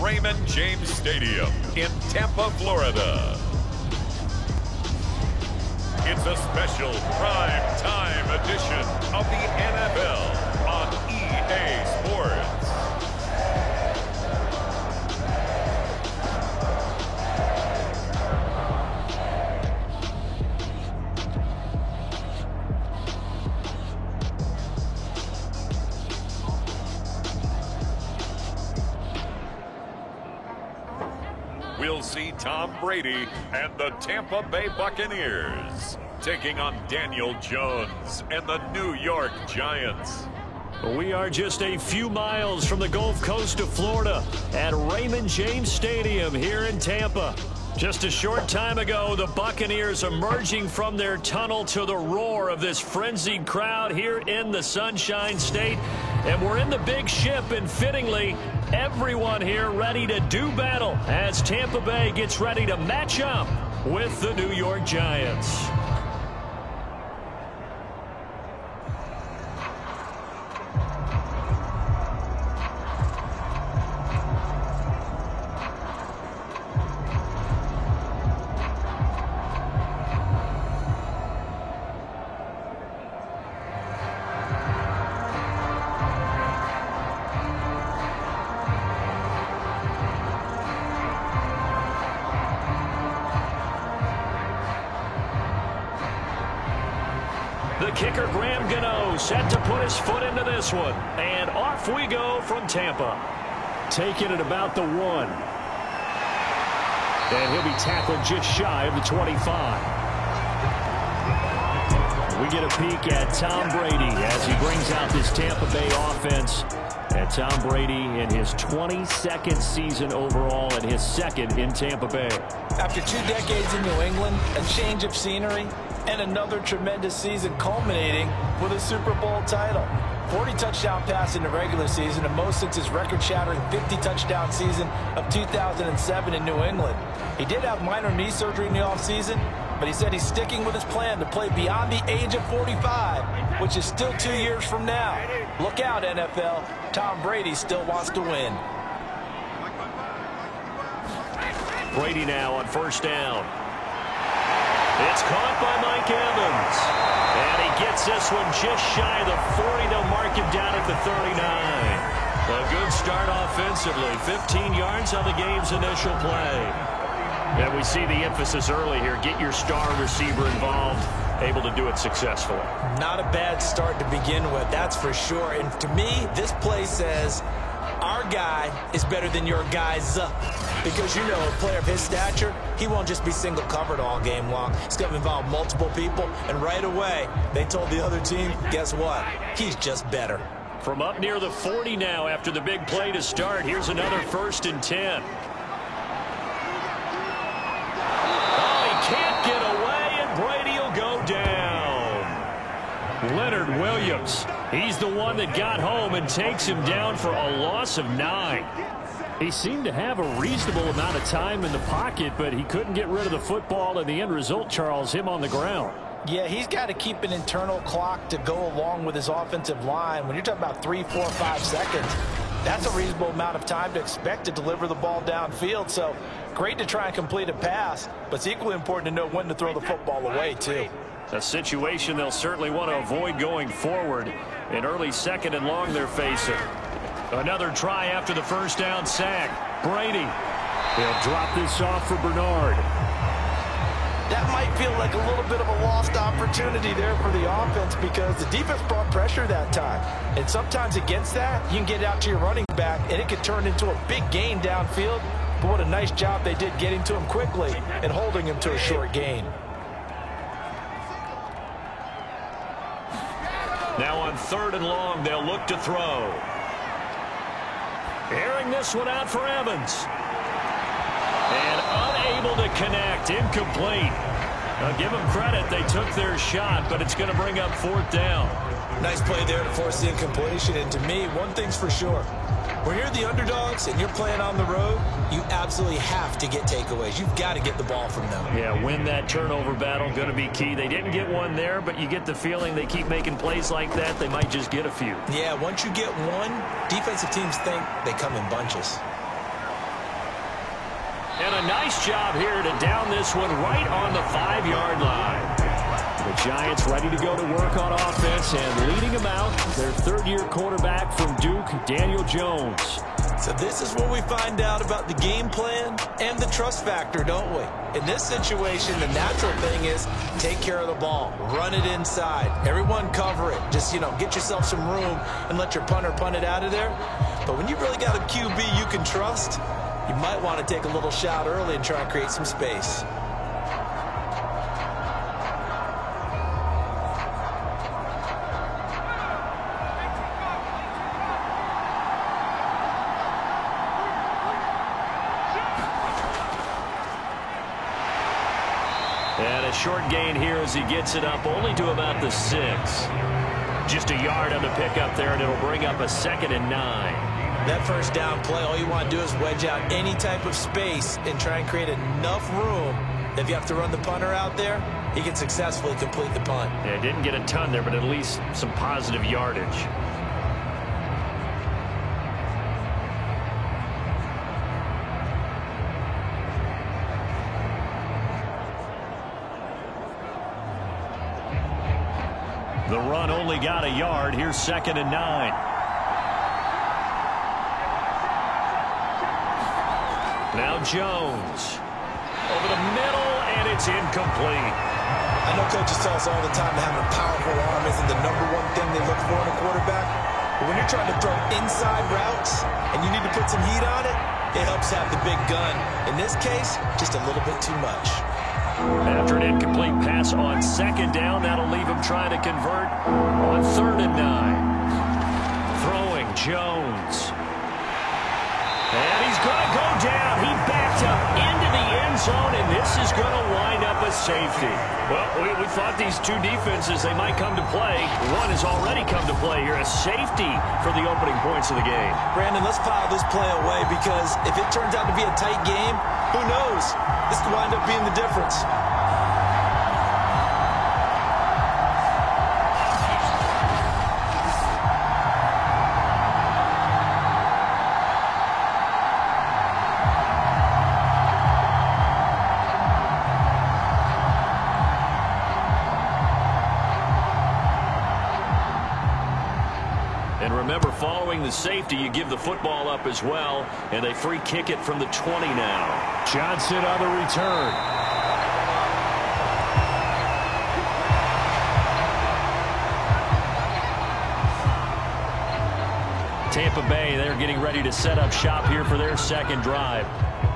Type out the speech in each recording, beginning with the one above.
Raymond James Stadium in Tampa, Florida. It's a special prime time edition of the NFL on EA Sports. We'll see Tom Brady and the Tampa Bay Buccaneers taking on Daniel Jones and the New York Giants. We are just a few miles from the Gulf Coast of Florida at Raymond James Stadium here in Tampa. Just a short time ago, the Buccaneers emerging from their tunnel to the roar of this frenzied crowd here in the Sunshine State. And we're in the big ship, and fittingly, everyone here ready to do battle as Tampa Bay gets ready to match up with the New York Giants. The kicker, Graham Gano, set to put his foot into this one. And off we go from Tampa. Taking it about the 1. And he'll be tackled just shy of the 25. We get a peek at Tom Brady as he brings out this Tampa Bay offense. And Tom Brady in his 22nd season overall and his second in Tampa Bay. After 2 decades in New England, a change of scenery, and another tremendous season culminating with a Super Bowl title. 40 touchdown pass in the regular season, and most since his record-shattering 50-touchdown season of 2007 in New England. He did have minor knee surgery in the offseason, but he said he's sticking with his plan to play beyond the age of 45, which is still 2 years from now. Look out, NFL. Tom Brady still wants to win. Brady now on first down. It's caught by Mike Evans. And he gets this one just shy of the 40. They'll mark him down at the 39. A good start offensively. 15 yards on the game's initial play. And we see the emphasis early here. Get your star receiver involved. Able to do it successfully. Not a bad start to begin with, that's for sure. And to me, this play says our guy is better than your guys. Because, you know, a player of his stature, he won't just be single covered all game long. He's going to involve multiple people. And right away, they told the other team, guess what? He's just better. From up near the 40 now after the big play to start. Here's another 1st and 10. Oh, he can't get away, and Brady will go down. Leonard Williams. He's the one that got home and takes him down for a loss of 9. He seemed to have a reasonable amount of time in the pocket, but he couldn't get rid of the football, and the end result, Charles, him on the ground. Yeah, he's got to keep an internal clock to go along with his offensive line. When you're talking about 3, 4, 5 seconds, that's a reasonable amount of time to expect to deliver the ball downfield. So great to try and complete a pass, but it's equally important to know when to throw the football away, too. A situation they'll certainly want to avoid going forward. An early 2nd and long they're facing. Another try after the first down sack. Brady. He'll drop this off for Bernard. That might feel like a little bit of a lost opportunity there for the offense because the defense brought pressure that time. And sometimes against that, you can get out to your running back, and it could turn into a big gain downfield. But what a nice job they did getting to him quickly and holding him to a short gain. Now on 3rd and long, they'll look to throw. Airing this one out for Evans. And unable to connect. Incomplete. Now give them credit. They took their shot, but it's going to bring up 4th down. Nice play there to force the incompletion. And to me, one thing's for sure. When you're the underdogs and you're playing on the road, you absolutely have to get takeaways. You've got to get the ball from them. Yeah, win that turnover battle, going to be key. They didn't get one there, but you get the feeling they keep making plays like that, they might just get a few. Yeah, once you get one, defensive teams think they come in bunches. And a nice job here to down this one right on the 5-yard line. The Giants ready to go to work on offense, and leading them out, their third-year quarterback from Duke, Daniel Jones. So this is where we find out about the game plan and the trust factor, don't we? In this situation, the natural thing is take care of the ball. Run it inside. Everyone cover it. Just, get yourself some room and let your punter punt it out of there. But when you really got a QB you can trust, you might want to take a little shot early and try and create some space. And a short gain here as he gets it up only to about the 6. Just a yard on the pickup there, and it'll bring up a 2nd and 9. That first down play, all you want to do is wedge out any type of space and try and create enough room that if you have to run the punter out there, he can successfully complete the punt. Yeah, didn't get a ton there, but at least some positive yardage. The run only got a yard. Here's 2nd and 9. Now Jones. Over the middle, and it's incomplete. I know coaches tell us all the time that having a powerful arm isn't the #1 thing they look for in a quarterback. But when you're trying to throw inside routes and you need to put some heat on it, it helps have the big gun. In this case, just a little bit too much. After an incomplete pass on 2nd down, that'll leave him trying to convert on 3rd and 9. Throwing Jones. And he's going to go down. He backed up into the end zone, and this is going to wind up a safety. Well, we thought these two defenses, they might come to play. One has already come to play here, a safety for the opening points of the game. Brandon, let's file this play away because if it turns out to be a tight game, who knows? This could wind up being the difference. And remember, following the safety, you give the football up as well, and they free kick it from the 20 now. Johnson on the return. Tampa Bay, they're getting ready to set up shop here for their second drive.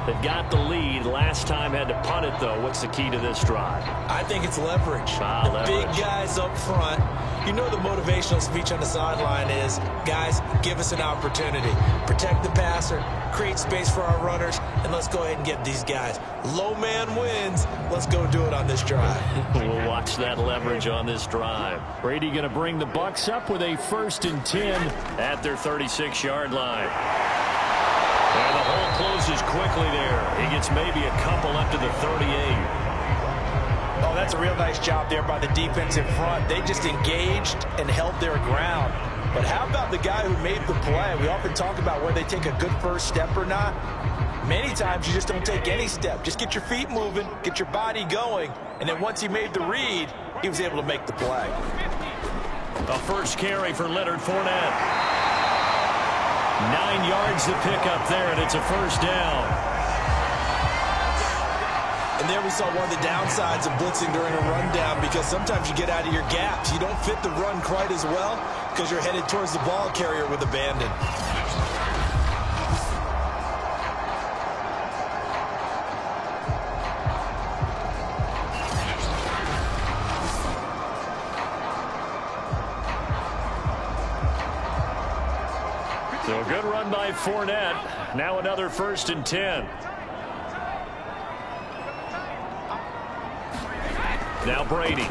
They've got the lead. Last time had to punt it, though. What's the key to this drive? I think it's leverage. The big guys up front. You know the motivational speech on the sideline is, guys, give us an opportunity. Protect the passer, create space for our runners, and let's go ahead and get these guys. Low man wins. Let's go do it on this drive. We'll watch that leverage on this drive. Brady going to bring the Bucs up with a 1st and 10 at their 36-yard line. And the hole closes quickly there. He gets maybe a couple up to the 38. Oh, that's a real nice job there by the defense in front. They just engaged and held their ground. But how about the guy who made the play? We often talk about whether they take a good first step or not. Many times you just don't take any step. Just get your feet moving, get your body going, and then once he made the read, he was able to make the play. A first carry for Leonard Fournette. 9 yards to pick up there, and it's a first down. And there we saw one of the downsides of blitzing during a rundown because sometimes you get out of your gaps. You don't fit the run quite as well because you're headed towards the ball carrier with abandon. So a good run by Fournette. Now another 1st and 10. Now Brady.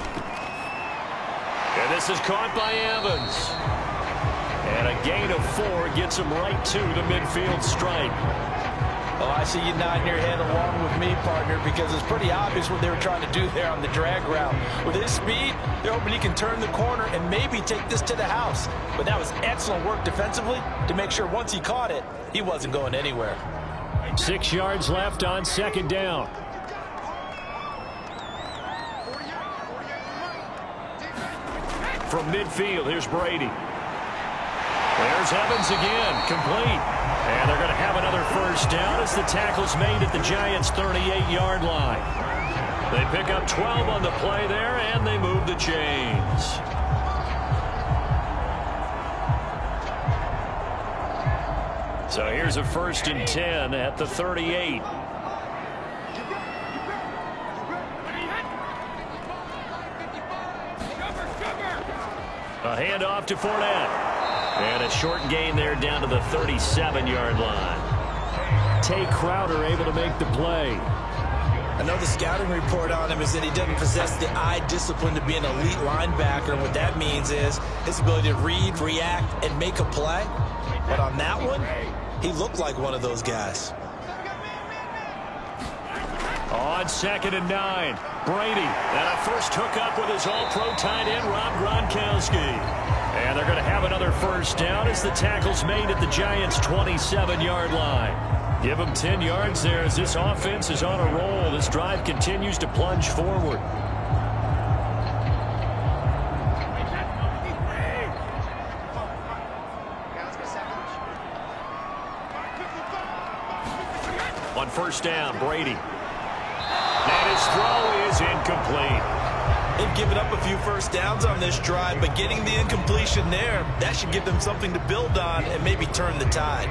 And this is caught by Evans. And a gain of 4 gets him right to the midfield stripe. Oh, I see you nodding your head along with me, partner, because it's pretty obvious what they were trying to do there on the drag route. With his speed, they're hoping he can turn the corner and maybe take this to the house. But that was excellent work defensively to make sure once he caught it, he wasn't going anywhere. 6 yards left on second down. From midfield, here's Brady. There's Evans again, complete. And they're going to have another first down as the tackle's made at the Giants' 38-yard line. They pick up 12 on the play there, and they move the chains. So here's a 1st and 10 at the 38. A handoff to Fournette. And a short gain there down to the 37-yard line. Tay Crowder able to make the play. I know the scouting report on him is that he doesn't possess the eye discipline to be an elite linebacker. What that means is his ability to read, react, and make a play. But on that one, he looked like one of those guys. On 2nd and 9, Brady. And a first hookup with his all-pro tight end, Rob Gronkowski. And they're going to have another first down as the tackle's made at the Giants' 27-yard line. Give them 10 yards there as this offense is on a roll. This drive continues to plunge forward. On first down, Brady. And his throw is incomplete. They've given up a few first downs on this drive, but getting the incompletion there, that should give them something to build on and maybe turn the tide.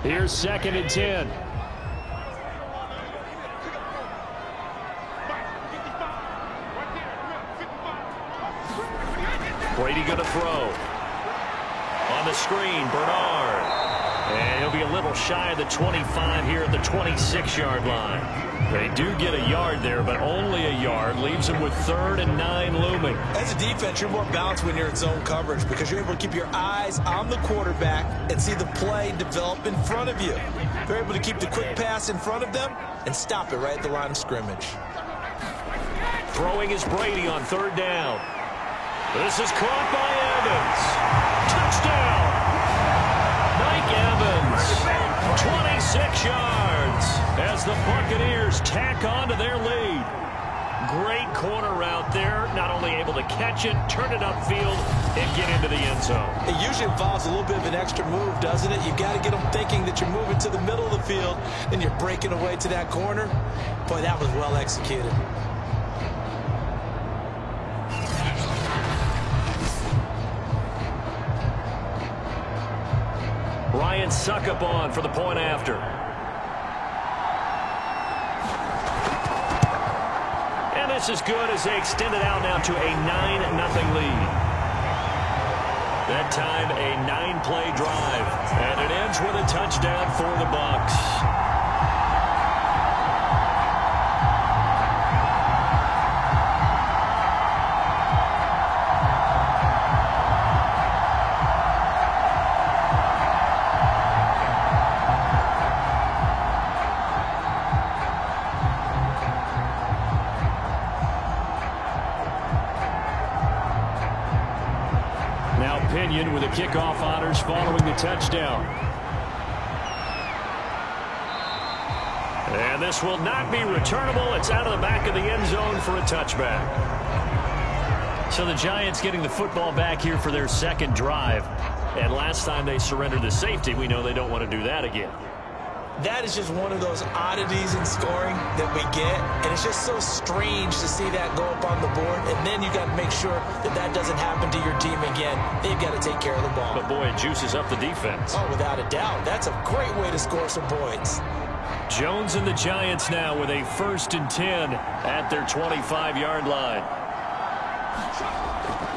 Here's 2nd and 10. Brady going to throw. On the screen, Bernard. And he'll be a little shy of the 25 here at the 26-yard line. They do get a yard there, but only a yard. Leaves them with 3rd and 9 looming. As a defense, you're more balanced when you're in zone coverage because you're able to keep your eyes on the quarterback and see the play develop in front of you. They're able to keep the quick pass in front of them and stop it right at the line of scrimmage. Throwing is Brady on 3rd down. This is caught by Evans. Touchdown! Mike Evans, 26 yards as the Buccaneers tack on to their lead. Great corner route there, not only able to catch it, turn it upfield, and get into the end zone. It usually involves a little bit of an extra move, doesn't it? You've got to get them thinking that you're moving to the middle of the field, and you're breaking away to that corner. Boy, that was well executed. Ryan Succop on for the point after. And this is good as they extend it out now to a 9-0 lead. That time a 9-play drive. And it ends with a touchdown for the Bucs. With the kickoff honors following the touchdown. And this will not be returnable. It's out of the back of the end zone for a touchback. So the Giants getting the football back here for their 2nd drive. And last time they surrendered the safety, we know they don't want to do that again. That is just one of those oddities in scoring that we get, and it's just so strange to see that go up on the board, and then you got to make sure that that doesn't happen to your team again. They've got to take care of the ball. But boy, it juices up the defense. Oh, without a doubt. That's a great way to score some points. Jones and the Giants now with a 1st and 10 at their 25-yard line.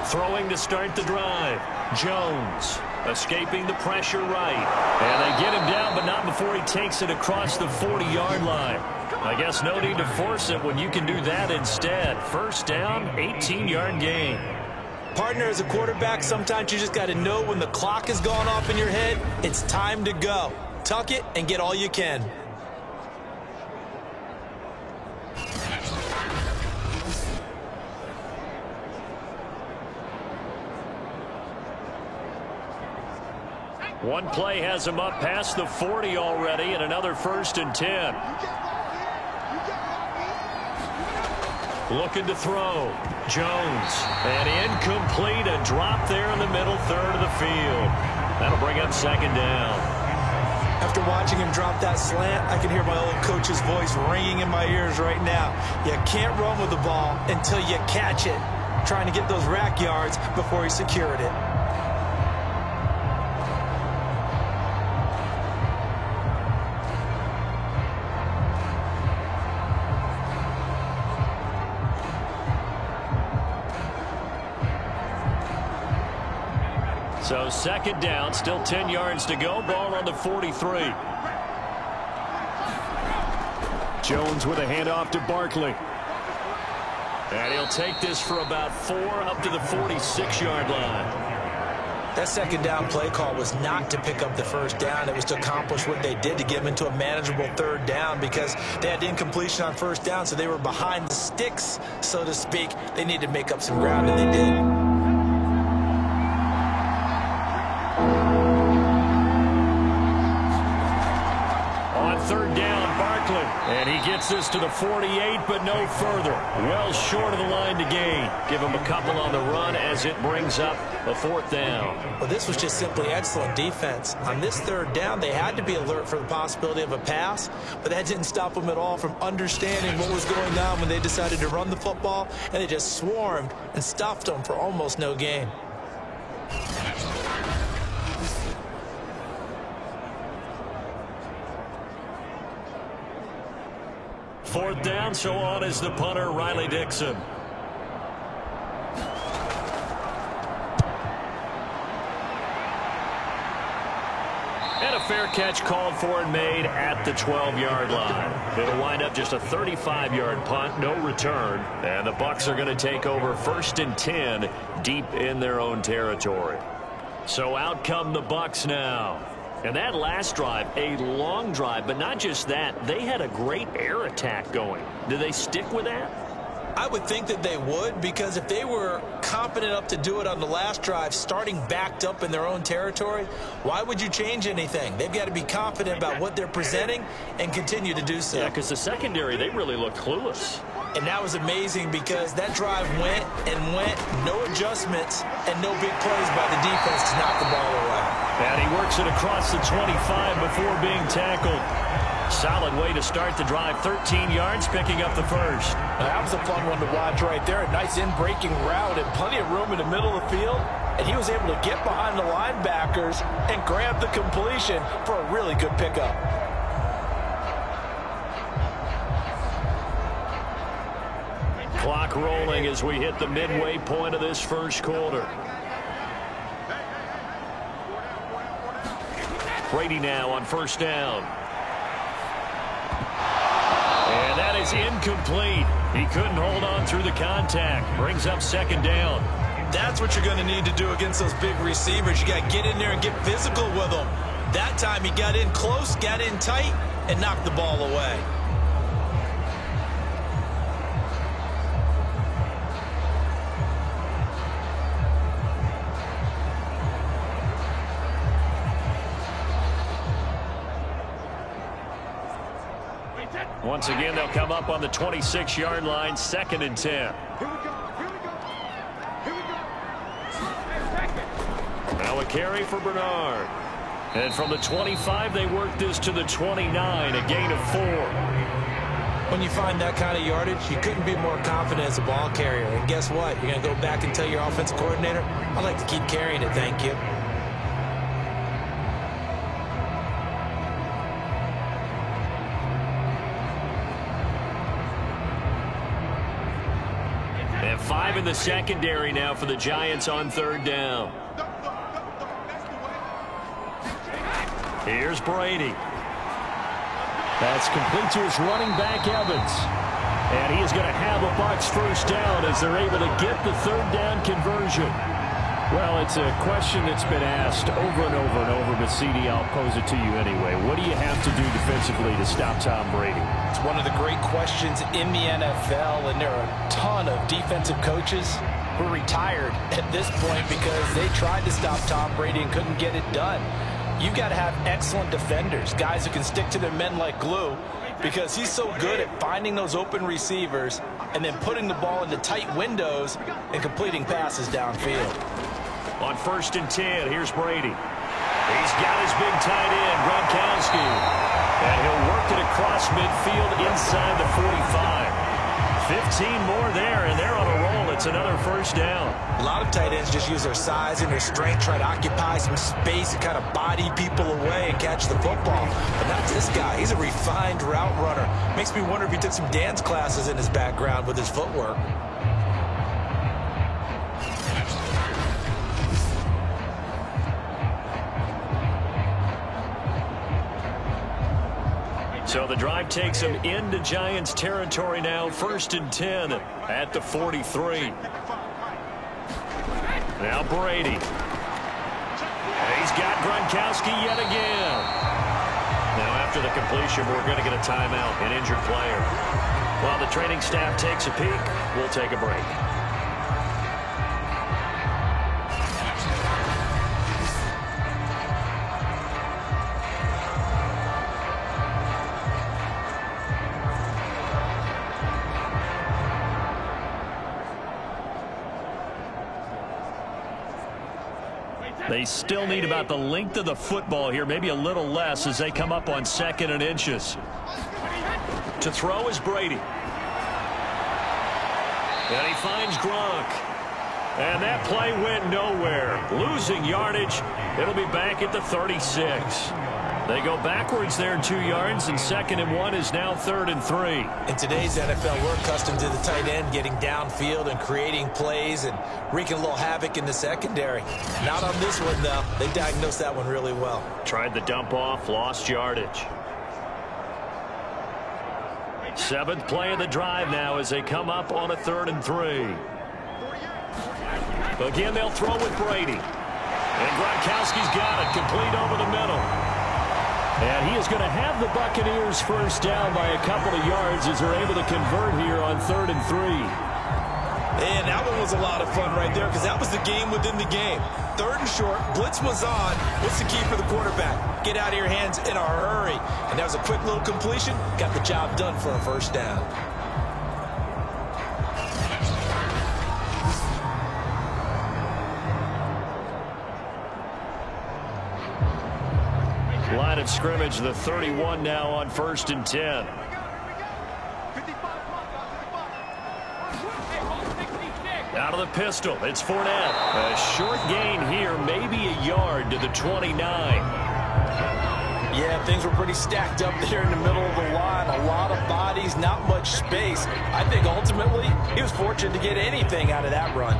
Throwing to start the drive. Jones escaping the pressure right. And they get him down, but not before he takes it across the 40-yard line. I guess no need to force it when you can do that instead. First down, 18-yard gain. Partner, as a quarterback, sometimes you just got to know when the clock has gone off in your head, it's time to go. Tuck it and get all you can. One play has him up past the 40 already, and another 1st and 10. Looking to throw. Jones. And incomplete. A drop there in the middle third of the field. That'll bring up 2nd down. After watching him drop that slant, I can hear my old coach's voice ringing in my ears right now. You can't run with the ball until you catch it. Trying to get those rack yards before he secured it. So 2nd down, still 10 yards to go. Ball on the 43. Jones with a handoff to Barkley. And he'll take this for about 4 up to the 46-yard line. That 2nd down play call was not to pick up the 1st down. It was to accomplish what they did to get them into a manageable 3rd down because they had incompletion on 1st down, so they were behind the sticks, so to speak. They needed to make up some ground, and they did. On 3rd down, Barkley. And he gets this to the 48, but no further. Well short of the line to gain. Give him a couple on the run as it brings up a 4th down. Well, this was just simply excellent defense. On this 3rd down, they had to be alert for the possibility of a pass, but that didn't stop them at all from understanding what was going on when they decided to run the football, and they just swarmed and stuffed them for almost no gain. Fourth down, so on is the punter, Riley Dixon. And a fair catch called for and made at the 12-yard line. It'll wind up just a 35-yard punt, no return. And the Bucs are going to take over 1st and 10 deep in their own territory. So out come the Bucs now. And that last drive, a long drive, but not just that. They had a great air attack going. Do they stick with that? I would think that they would, because if they were competent enough to do it on the last drive, starting backed up in their own territory, why would you change anything? They've got to be confident about what they're presenting and continue to do so. Yeah, because the secondary, they really looked clueless. And that was amazing because that drive went and went, no adjustments, and no big plays by the defense to knock the ball away. And he works it across the 25 before being tackled. Solid way to start the drive. 13 yards, picking up the 1st. That was a fun one to watch right there. A nice in-breaking route and plenty of room in the middle of the field. And he was able to get behind the linebackers and grab the completion for a really good pickup. Clock rolling as we hit the midway point of this 1st quarter. Brady now on 1st down. And that is incomplete. He couldn't hold on through the contact. Brings up 2nd down. That's what you're going to need to do against those big receivers. You got to get in there and get physical with them. That time he got in close, got in tight, and knocked the ball away. Once again, they'll come up on the 26-yard line, 2nd and 10. Now a carry for Bernard. And from the 25, they work this to the 29, a gain of 4. When you find that kind of yardage, you couldn't be more confident as a ball carrier. And guess what? You're going to go back and tell your offensive coordinator, I'd like to keep carrying it, thank you. And 5 in the secondary now for the Giants on 3rd down. Here's Brady. That's complete to his running back, Evans. And he is going to have a Bucs 1st down as they're able to get the 3rd down conversion. Well, it's a question that's been asked over and over and over, but CD, I'll pose it to you anyway. What do you have to do defensively to stop Tom Brady? It's one of the great questions in the NFL, and there are a ton of defensive coaches who are retired at this point because they tried to stop Tom Brady and couldn't get it done. you've got to have excellent defenders, guys who can stick to their men like glue, because he's so good at finding those open receivers and then putting the ball into tight windows and completing passes downfield. On 1st and 10, here's Brady. He's got his big tight end, Gronkowski. And he'll work it across midfield inside the 45. 15 more there, and they're on a roll. It's another first down. A lot of tight ends just use their size and their strength, try to occupy some space and kind of body people away and catch the football. But not this guy. He's a refined route runner. Makes me wonder if he took some dance classes in his background with his footwork. So the drive takes him into Giants territory now. 1st and 10 at the 43. Now Brady. And he's got Gronkowski yet again. Now after the completion, we're going to get a timeout, an injured player. While the training staff takes a peek, we'll take a break. They still need about the length of the football here, maybe a little less as they come up on 2nd and inches. To throw is Brady. And he finds Gronk. And that play went nowhere. Losing yardage. It'll be back at the 36. They go backwards there 2 yards, and 2nd and 1 is now 3rd and 3. In today's NFL, we're accustomed to the tight end getting downfield and creating plays and wreaking a little havoc in the secondary. Not on this one, though. They diagnosed that one really well. Tried the dump off, lost yardage. 7th play of the drive now as they come up on a 3rd and 3. Again, they'll throw with Brady. And Gronkowski's got it, complete over the middle. And he is going to have the Buccaneers first down by a couple of yards as they're able to convert here on 3rd and 3. And that one was a lot of fun right there because that was the game within the game. 3rd and short, blitz was on. What's the key for the quarterback? Get out of your hands in a hurry. And that was a quick little completion. Got the job done for a first down. Line of scrimmage, the 31 now on 1st and 10. Out of the pistol, it's Fournette. A short gain here, maybe a yard to the 29. Yeah, things were pretty stacked up there in the middle of the line. A lot of bodies, not much space. I think ultimately he was fortunate to get anything out of that run.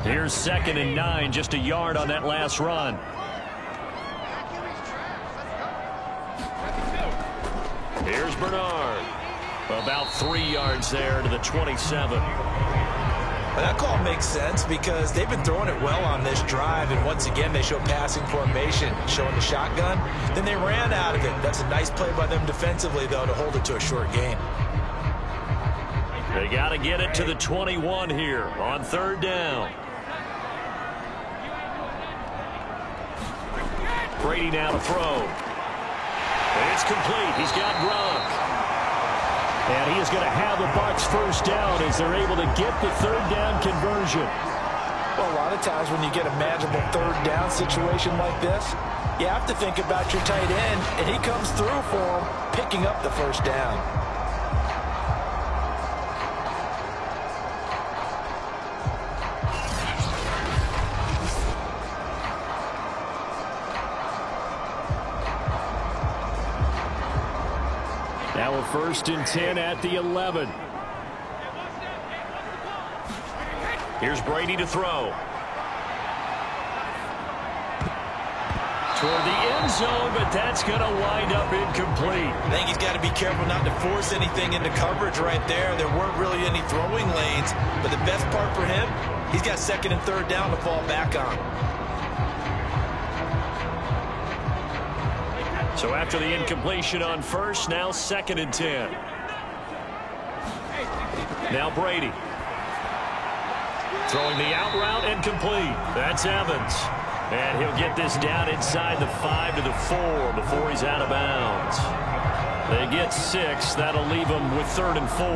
Here's 2nd and 9, just a yard on that last run. Here's Bernard. About 3 yards there to the 27. Well, that call makes sense because they've been throwing it well on this drive, and once again they show passing formation, showing the shotgun. Then they ran out of it. That's a nice play by them defensively, though, to hold it to a short gain. They got to get it to the 21 here on 3rd down. Brady now to throw. It's complete. He's got Gronk. And he is going to have the Bucs first down as they're able to get the 3rd down conversion. Well, a lot of times when you get a manageable 3rd down situation like this, you have to think about your tight end, and he comes through for him, picking up the first down. Now a 1st and 10 at the 11. Here's Brady to throw. Toward the end zone, but that's going to wind up incomplete. I think he's got to be careful not to force anything into coverage right there. There weren't really any throwing lanes, but the best part for him, He's got second and third down to fall back on. So after the incompletion on first, now 2nd and 10. Now Brady. Throwing the out route and complete. That's Evans. And he'll get this down inside the 5 to the 4 before he's out of bounds. They get 6. That'll leave them with 3rd and 4.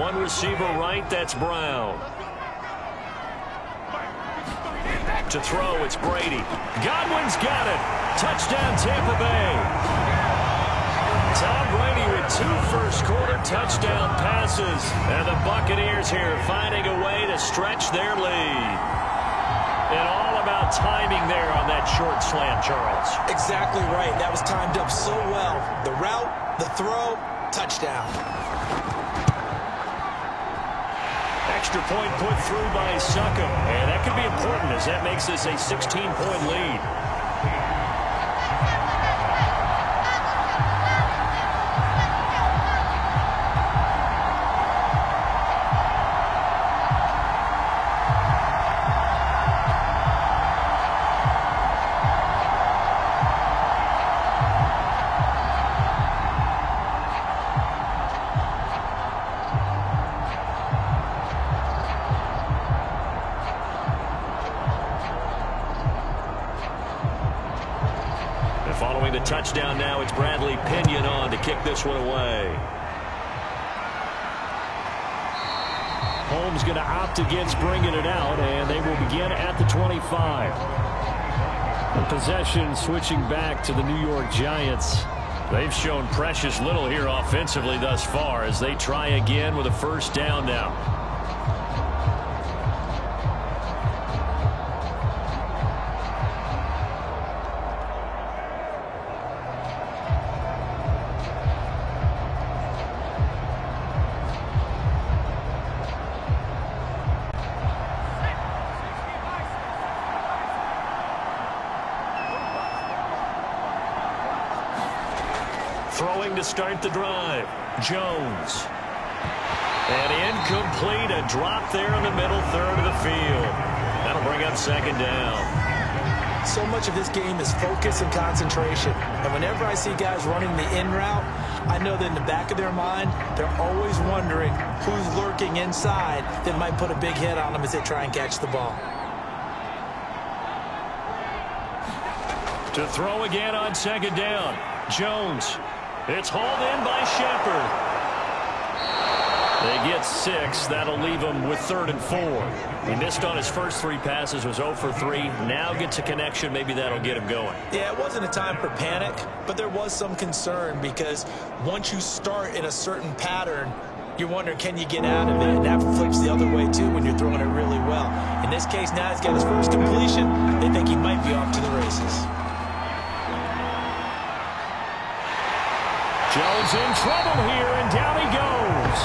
One receiver right, that's Brown. To throw, it's Brady. Godwin's got it. Touchdown, Tampa Bay. Tom Brady with 2 first-quarter touchdown passes. And the Buccaneers here finding a way to stretch their lead. And all about timing there on that short slant, Charles. Exactly right. That was timed up so well. The route, the throw, touchdown. Extra point put through by Succop. And that could be important as that makes this a 16-point lead. Following the touchdown now, it's Bradley Pinion on to kick this one away. Holmes going to opt against bringing it out, and they will begin at the 25. The possession switching back to the New York Giants. They've shown precious little here offensively thus far as they try again with a first down now. Throwing to start the drive. Jones. And incomplete. A drop there in the middle third of the field. That'll bring up 2nd down. So much of this game is focus and concentration. And whenever I see guys running the in route, I know that in the back of their mind, they're always wondering who's lurking inside that might put a big hit on them as they try and catch the ball. To throw again on 2nd down. Jones. It's hauled in by Shepard. They get 6. That'll leave him with 3rd and 4. He missed on his first 3 passes, was 0 for 3. Now gets a connection. Maybe that'll get him going. Yeah, it wasn't a time for panic, but there was some concern because once you start in a certain pattern, you're wondering, can you get out of it? And that flips the other way, too, when you're throwing it really well. In this case, now he's got his first completion. They think he might be off to the races. Jones in trouble here, and down he goes.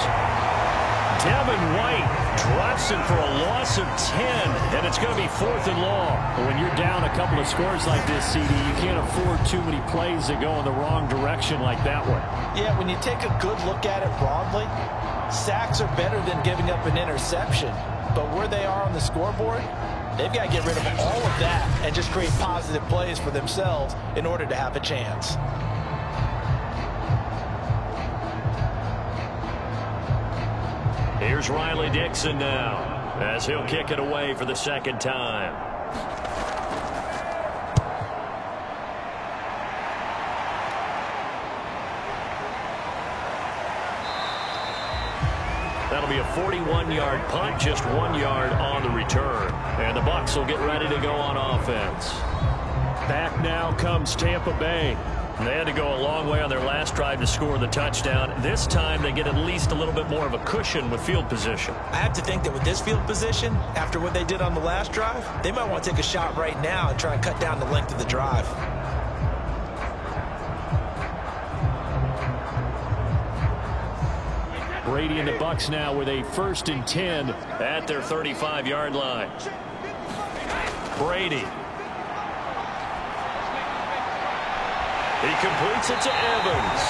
Devin White drops him for a loss of 10, and it's going to be 4th and long. But when you're down a couple of scores like this, CD, you can't afford too many plays that go in the wrong direction like that one. Yeah, when you take a good look at it broadly, sacks are better than giving up an interception. But where they are on the scoreboard, they've got to get rid of all of that and just create positive plays for themselves in order to have a chance. Here's Riley Dixon now as he'll kick it away for the 2nd time. That'll be a 41-yard punt, just 1 yard on the return. And the Bucs will get ready to go on offense. Back now comes Tampa Bay. They had to go a long way on their last drive to score the touchdown. This time they get at least a little bit more of a cushion with field position. I have to think that with this field position, after what they did on the last drive, they might want to take a shot right now and try and cut down the length of the drive. Brady and the Bucs now with a 1st and 10 at their 35-yard line. Brady. He completes it to Evans.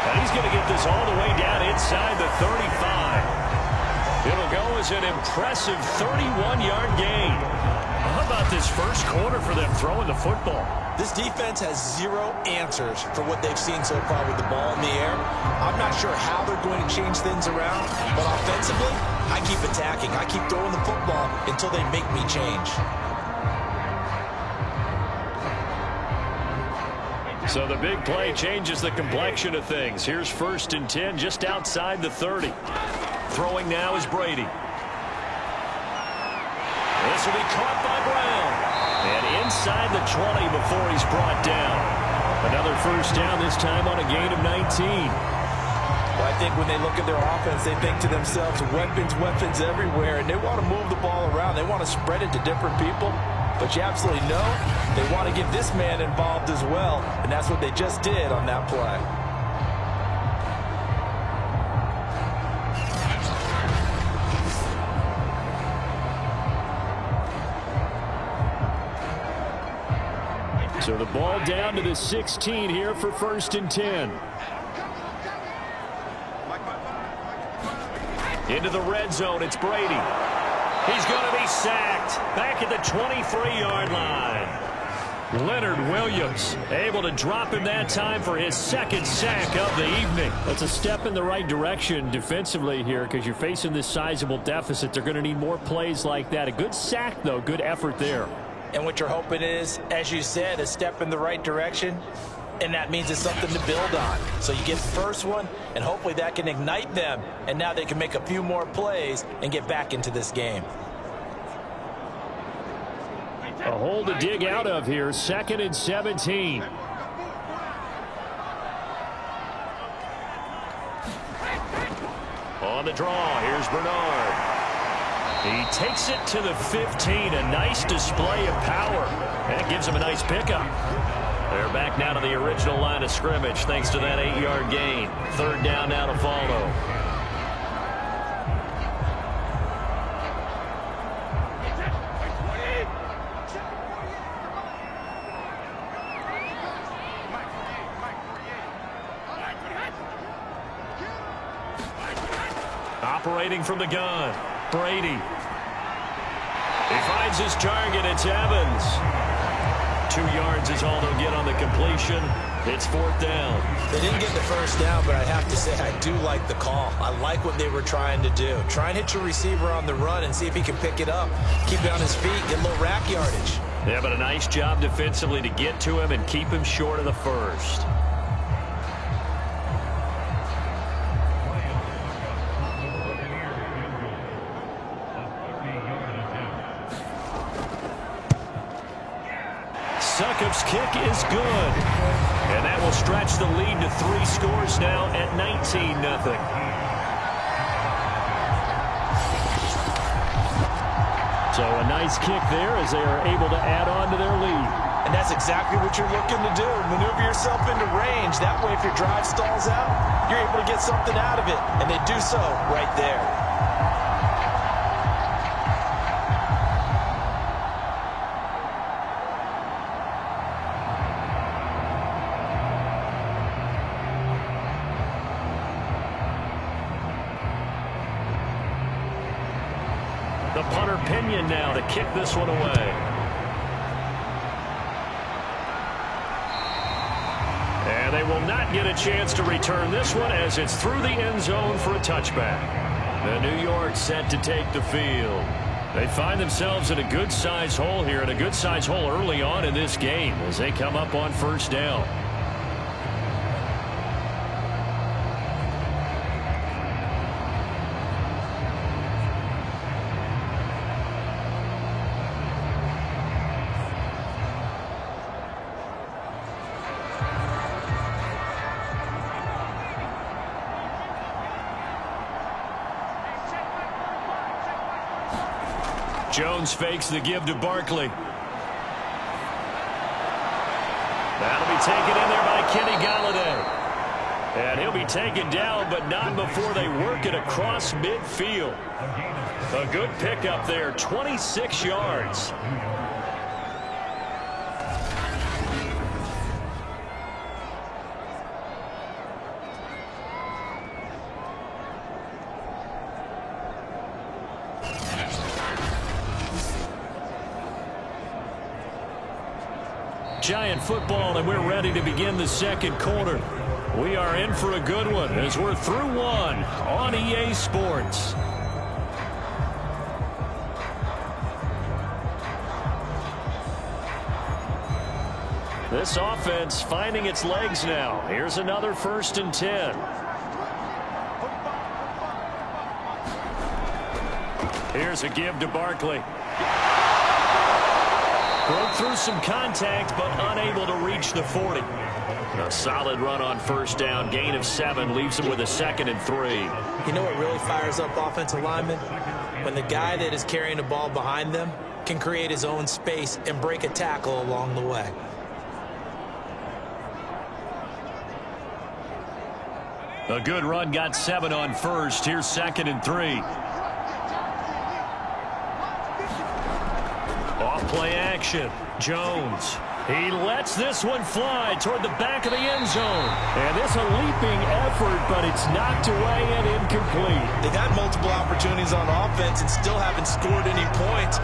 And he's going to get this all the way down inside the 35. It'll go as an impressive 31-yard gain. How about this first quarter for them throwing the football? This defense has zero answers for what they've seen so far with the ball in the air. I'm not sure how they're going to change things around, but offensively, I keep attacking. I keep throwing the football until they make me change. So the big play changes the complexion of things. Here's 1st and 10 just outside the 30. Throwing now is Brady. This will be caught by Brown. And inside the 20 before he's brought down. Another first down, this time on a gain of 19. Well, I think when they look at their offense, they think to themselves, weapons, weapons everywhere, and they want to move the ball around. They want to spread it to different people. But you absolutely know they want to get this man involved as well, and that's what they just did on that play. So the ball down to the 16 here for 1st and 10. Into the red zone, it's Brady. He's going to be sacked back at the 23-yard line. Leonard Williams able to drop him that time for his 2nd sack of the evening. That's a step in the right direction defensively here because you're facing this sizable deficit. They're going to need more plays like that. A good sack, though. Good effort there. And what you're hoping is, as you said, a step in the right direction, and that means it's something to build on. So you get the first one, and hopefully that can ignite them, and now they can make a few more plays and get back into this game. A hole to dig out of here, 2nd and 17. On the draw, here's Bernard. He takes it to the 15, a nice display of power, and it gives him a nice pickup. They're back now to the original line of scrimmage thanks to that 8-yard gain. 3rd down now to follow. Operating from the gun, Brady. He finds his target. It's Evans. 2 yards is all they'll get on the completion. It's 4th down. They didn't get the first down, but I have to say I do like the call. I like what they were trying to do. Try and hit your receiver on the run and see if he can pick it up. Keep it on his feet, get a little rack yardage. Yeah, but a nice job defensively to get to him and keep him short of the first. Succop's kick is good. And that will stretch the lead to 3 scores now at 19-0. So a nice kick there as they are able to add on to their lead. And that's exactly what you're looking to do. Maneuver yourself into range. That way if your drive stalls out, you're able to get something out of it. And they do so right there. The punter Pinion now to kick this one away. And they will not get a chance to return this one as it's through the end zone for a touchback. The New York set to take the field. They find themselves in a good-sized hole here, and a good-sized hole early on in this game as they come up on 1st down. Jones fakes the give to Barkley. That'll be taken in there by Kenny Golladay. And he'll be taken down, but not before they work it across midfield. A good pickup there, 26 yards. Giant football, and we're ready to begin the second quarter. We are in for a good one as we're through one on EA Sports. This offense finding its legs now. Here's another 1st and 10. Here's a give to Barkley. Broke through some contact, but unable to reach the 40. A solid run on 1st down. Gain of 7 leaves him with a 2nd and 3. You know what really fires up offensive linemen? When the guy that is carrying the ball behind them can create his own space and break a tackle along the way. A good run, got 7 on 1st. Here's 2nd and 3. Off-play action. Jones. He lets this one fly toward the back of the end zone. And it's a leaping effort, but it's knocked away and incomplete. They've had multiple opportunities on offense and still haven't scored any points.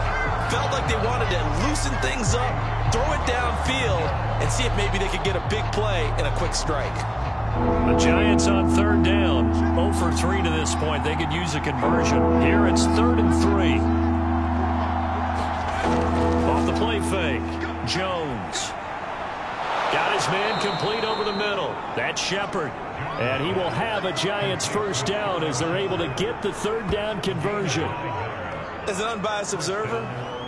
Felt like they wanted to loosen things up, throw it downfield, and see if maybe they could get a big play and a quick strike. The Giants on 3rd down. 0 for 3 to this point. They could use a conversion. Here it's 3rd and 3. Off the play fake. Jones. Got his man complete over the middle. That's Shepard. And he will have a Giants 1st down as they're able to get the 3rd down conversion. As an unbiased observer,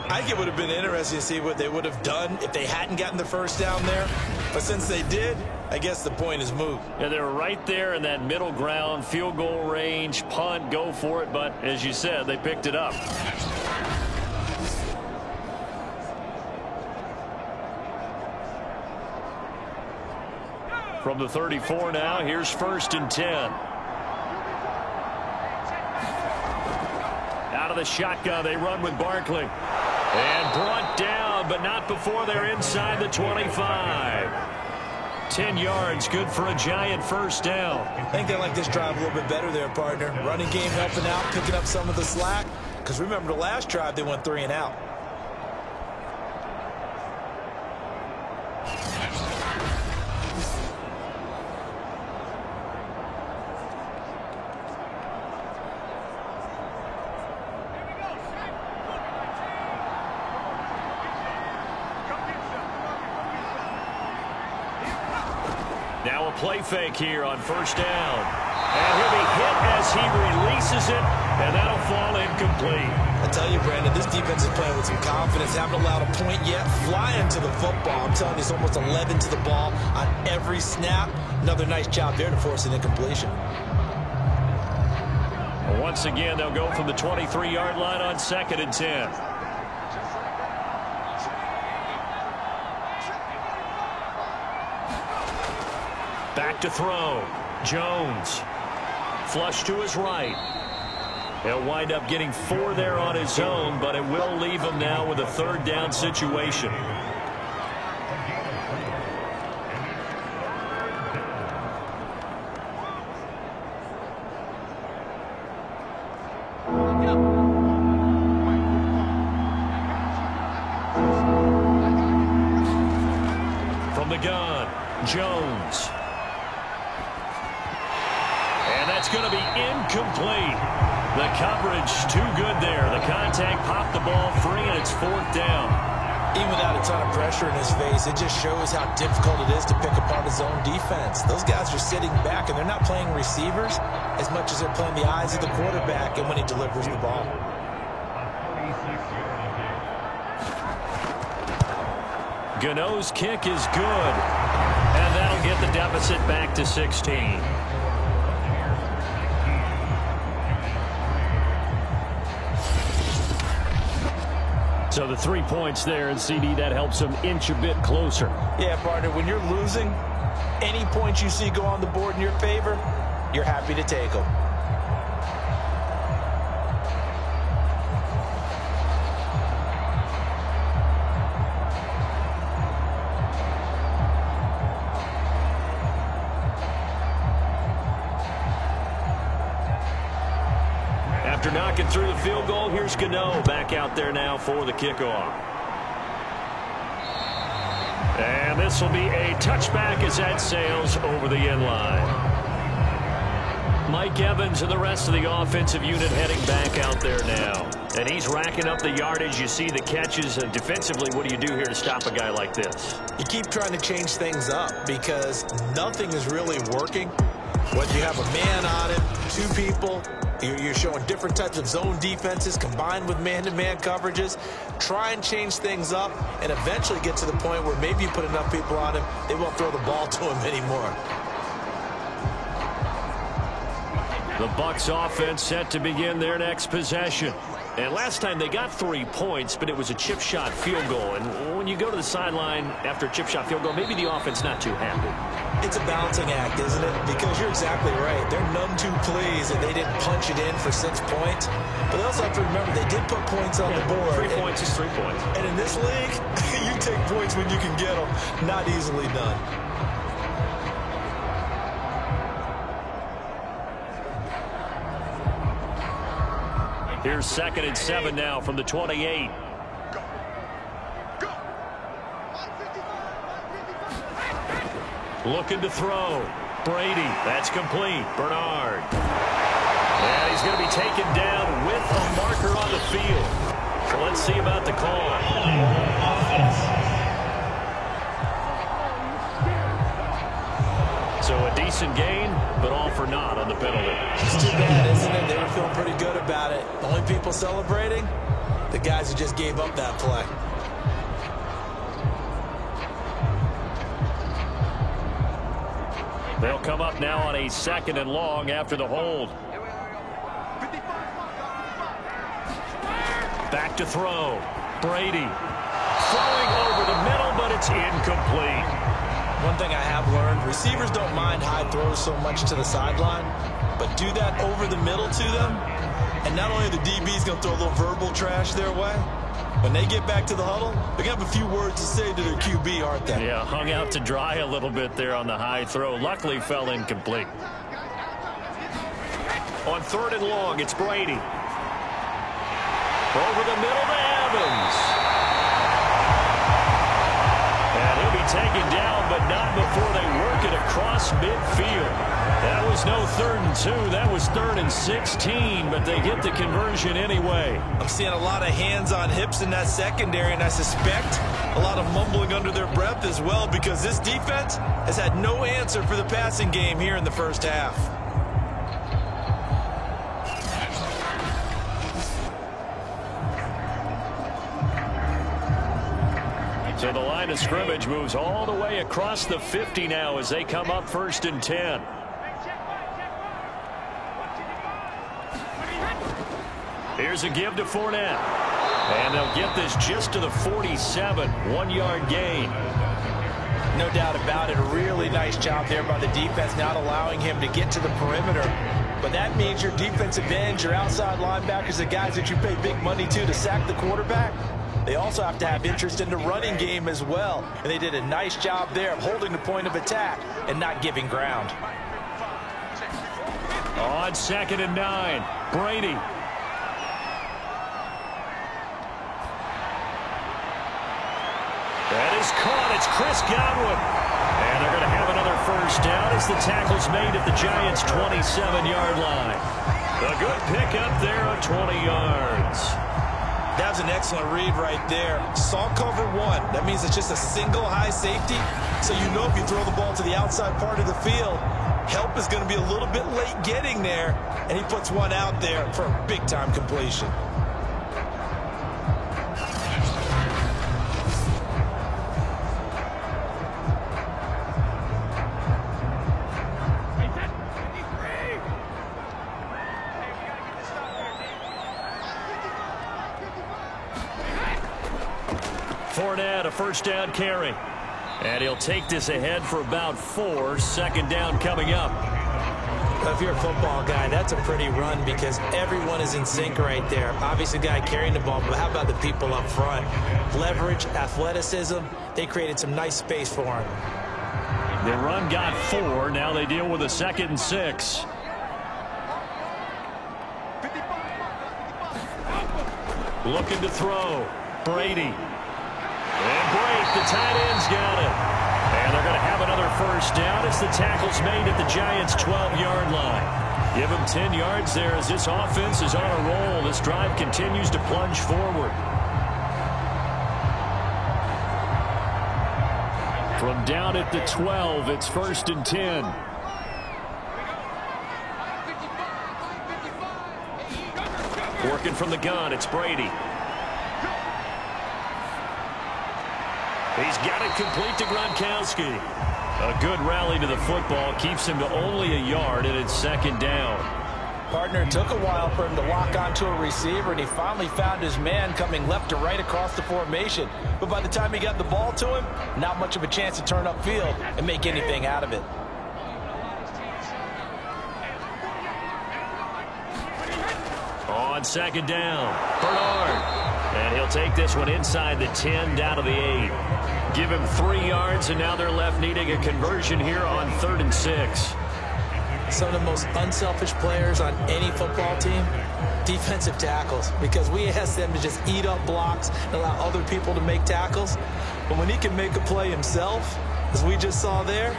I think it would have been interesting to see what they would have done if they hadn't gotten the 1st down there. But since they did, I guess the point is moot. Yeah, they're right there in that middle ground, field goal range, punt, go for it. But as you said, they picked it up. From the 34 now, here's 1st and 10. Out of the shotgun, they run with Barkley. And brought down, but not before they're inside the 25. 10 yards, good for a Giant 1st down. I think they like this drive a little bit better there, partner. Running game helping out, picking up some of the slack. Because remember, the last drive, they went 3 and out. Now a play fake here on 1st down. And he'll be hit as he releases it, and that'll fall incomplete. I tell you, Brandon, this defense is playing with some confidence. Haven't allowed a point yet. Flying to the football. I'm telling you, it's almost 11 to the ball on every snap. Another nice job there to force an incompletion. Once again, they'll go from the 23-yard line on 2nd and 10. Back to throw. Jones. Flush to his right. He'll wind up getting 4 there on his own, but it will leave him now with a 3rd down situation. From the gun, Jones. And that's going to be incomplete. The coverage too good there. The contact popped the ball free, and it's 4th down. Even without a ton of pressure in his face, it just shows how difficult it is to pick apart his own defense. Those guys are sitting back, and they're not playing receivers as much as they're playing the eyes of the quarterback and when he delivers the ball. Gano's kick is good, and that'll get the deficit back to 16. So the 3 points there, and CD, that helps them inch a bit closer. Yeah, partner, when you're losing, any points you see go on the board in your favor, you're happy to take them. After knocking through the field goal, here's Gano back out there now for the kickoff. And And this will be a touchback as that sails over the end line. Mike Evans and the rest of the offensive unit heading back out there now. And he's racking up the yardage. You see the catches. And defensively, what do you do here to stop a guy like this? You keep trying to change things up because nothing is really working. Whether you have a man on him, two people, you're showing different types of zone defenses combined with man-to-man coverages. Try and change things up and eventually get to the point where maybe you put enough people on him, they won't throw the ball to him anymore. The Bucs offense set to begin their next possession. And last time they got 3 points, but it was a chip shot field goal. And when you go to the sideline after a chip shot field goal, maybe the offense not too happy. It's a balancing act, isn't it? Because you're exactly right. They're none too pleased that they didn't punch it in for 6 points. But they also have to remember they did put points on the board. 3 points is 3 points. And in this league, you take points when you can get them. Not easily done. Here's 2nd and 7 now from the 28. Looking to throw. Brady. That's complete. Bernard. And he's going to be taken down with a marker on the field. So let's see about the call. So a decent gain, but all for naught on the penalty. It's too bad, isn't it? They were feeling pretty good about it. The only people celebrating, the guys who just gave up that play. They'll come up now on a 2nd and long after the hold. Back to throw. Brady. Throwing over the middle, but it's incomplete. One thing I have learned, receivers don't mind high throws so much to the sideline, but do that over the middle to them, and not only are the DBs going to throw a little verbal trash their way, when they get back to the huddle, they're going to have a few words to say to their QB, aren't they? Yeah, hung out to dry a little bit there on the high throw. Luckily fell incomplete. On 3rd and long, it's Brady. Over the middle to Evans. And he'll be taken down, but not before they work it across midfield. That was no 3rd and 2. That was 3rd and 16, but they get the conversion anyway. I'm seeing a lot of hands on hips in that secondary, and I suspect a lot of mumbling under their breath as well because this defense has had no answer for the passing game here in the first half. So the line of scrimmage moves all the way across the 50 now as they come up 1st and 10. Here's a give to Fournette. And they'll get this just to the 47. 1-yard gain. No doubt about it. A really nice job there by the defense, not allowing him to get to the perimeter. But that means your defensive ends, your outside linebackers, the guys that you pay big money to sack the quarterback, they also have to have interest in the running game as well. And they did a nice job there of holding the point of attack and not giving ground. On 2nd and 9, Brady. That is caught. It's Chris Godwin. And they're going to have another first down as the tackle's made at the Giants' 27-yard line. A good pickup there on 20 yards. That was an excellent read right there. Saw cover 1. That means it's just a single high safety. So you know if you throw the ball to the outside part of the field, help is going to be a little bit late getting there. And he puts one out there for a big-time completion. Fournette, a first down carry. And he'll take this ahead for about 4. 2nd down coming up. If you're a football guy, that's a pretty run because everyone is in sync right there. Obviously, the guy carrying the ball, but how about the people up front? Leverage, athleticism, they created some nice space for him. The run got 4. Now they deal with a 2nd and 6. Looking to throw. Brady. And break. The tight end's got it. And they're going to have another first down as the tackle's made at the Giants' 12-yard line. Give them 10 yards there as this offense is on a roll. This drive continues to plunge forward. From down at the 12, it's 1st and 10. Working from the gun, it's Brady. He's got it complete to Gronkowski. A good rally to the football keeps him to only a yard, and it's 2nd down. Partner, it took a while for him to lock onto a receiver, and he finally found his man coming left to right across the formation. But by the time he got the ball to him, not much of a chance to turn upfield and make anything out of it. On 2nd down, Bernard. And he'll take this one inside the 10, down to the 8. Give him 3 yards, and now they're left needing a conversion here on 3rd and 6. Some of the most unselfish players on any football team, defensive tackles, because we ask them to just eat up blocks and allow other people to make tackles. But when he can make a play himself, as we just saw there,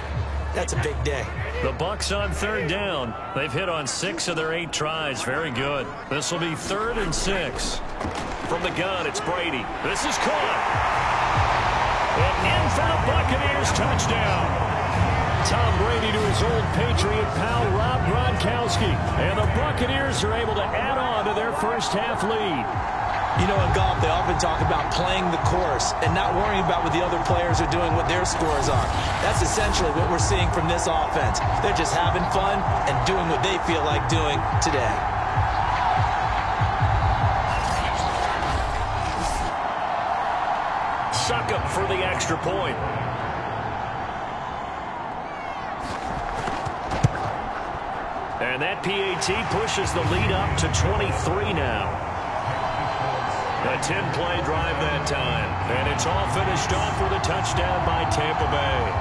that's a big day. The Bucs on 3rd down. They've hit on 6 of their 8 tries. Very good. This will be 3rd and 6. From the gun, it's Brady. This is caught. And in for the Buccaneers, touchdown. Tom Brady to his old Patriot pal, Rob Gronkowski. And the Buccaneers are able to add on to their first-half lead. You know, in golf, they often talk about playing the course and not worrying about what the other players are doing, what their scores are. That's essentially what we're seeing from this offense. They're just having fun and doing what they feel like doing today. Suck up for the extra point. And that PAT pushes the lead up to 23 now. A 10-play drive that time. And it's all finished off with a touchdown by Tampa Bay.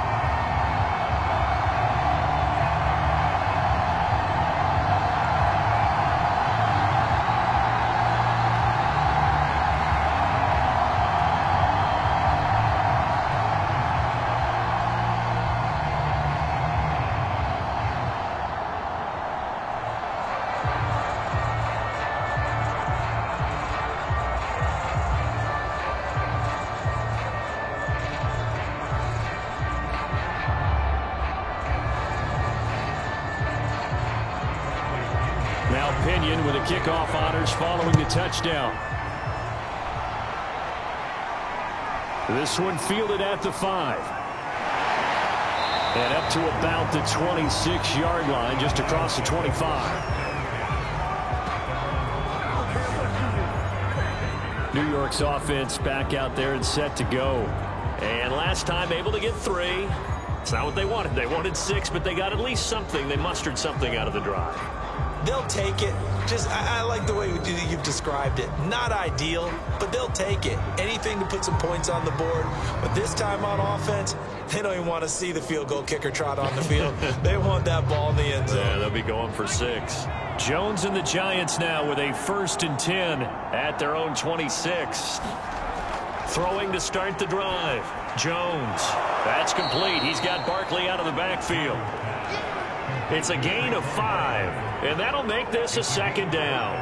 Now Pinion with a kickoff honors following the touchdown. This one fielded at the 5. And up to about the 26-yard line, just across the 25. New York's offense back out there and set to go. And last time able to get 3. It's not what they wanted. They wanted 6, but they got at least something. They mustered something out of the drive. They'll take it. I like the way you've described it. Not ideal, but they'll take it. Anything to put some points on the board. But this time on offense, they don't even want to see the field goal kicker trot on the field. They want that ball in the end zone. Yeah, they'll be going for 6. Jones and the Giants now with a 1st and 10 at their own 26. Throwing to start the drive. Jones. That's complete. He's got Barkley out of the backfield. It's a gain of 5, and that'll make this a 2nd down.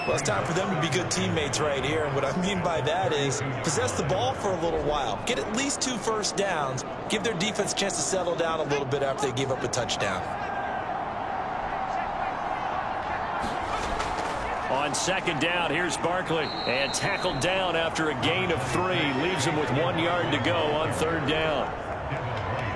Well, it's time for them to be good teammates right here, and what I mean by that is possess the ball for a little while, get at least 2 first downs, give their defense a chance to settle down a little bit after they give up a touchdown. On 2nd down, here's Barkley, and tackled down after a gain of 3, leaves him with 1 yard to go on 3rd down.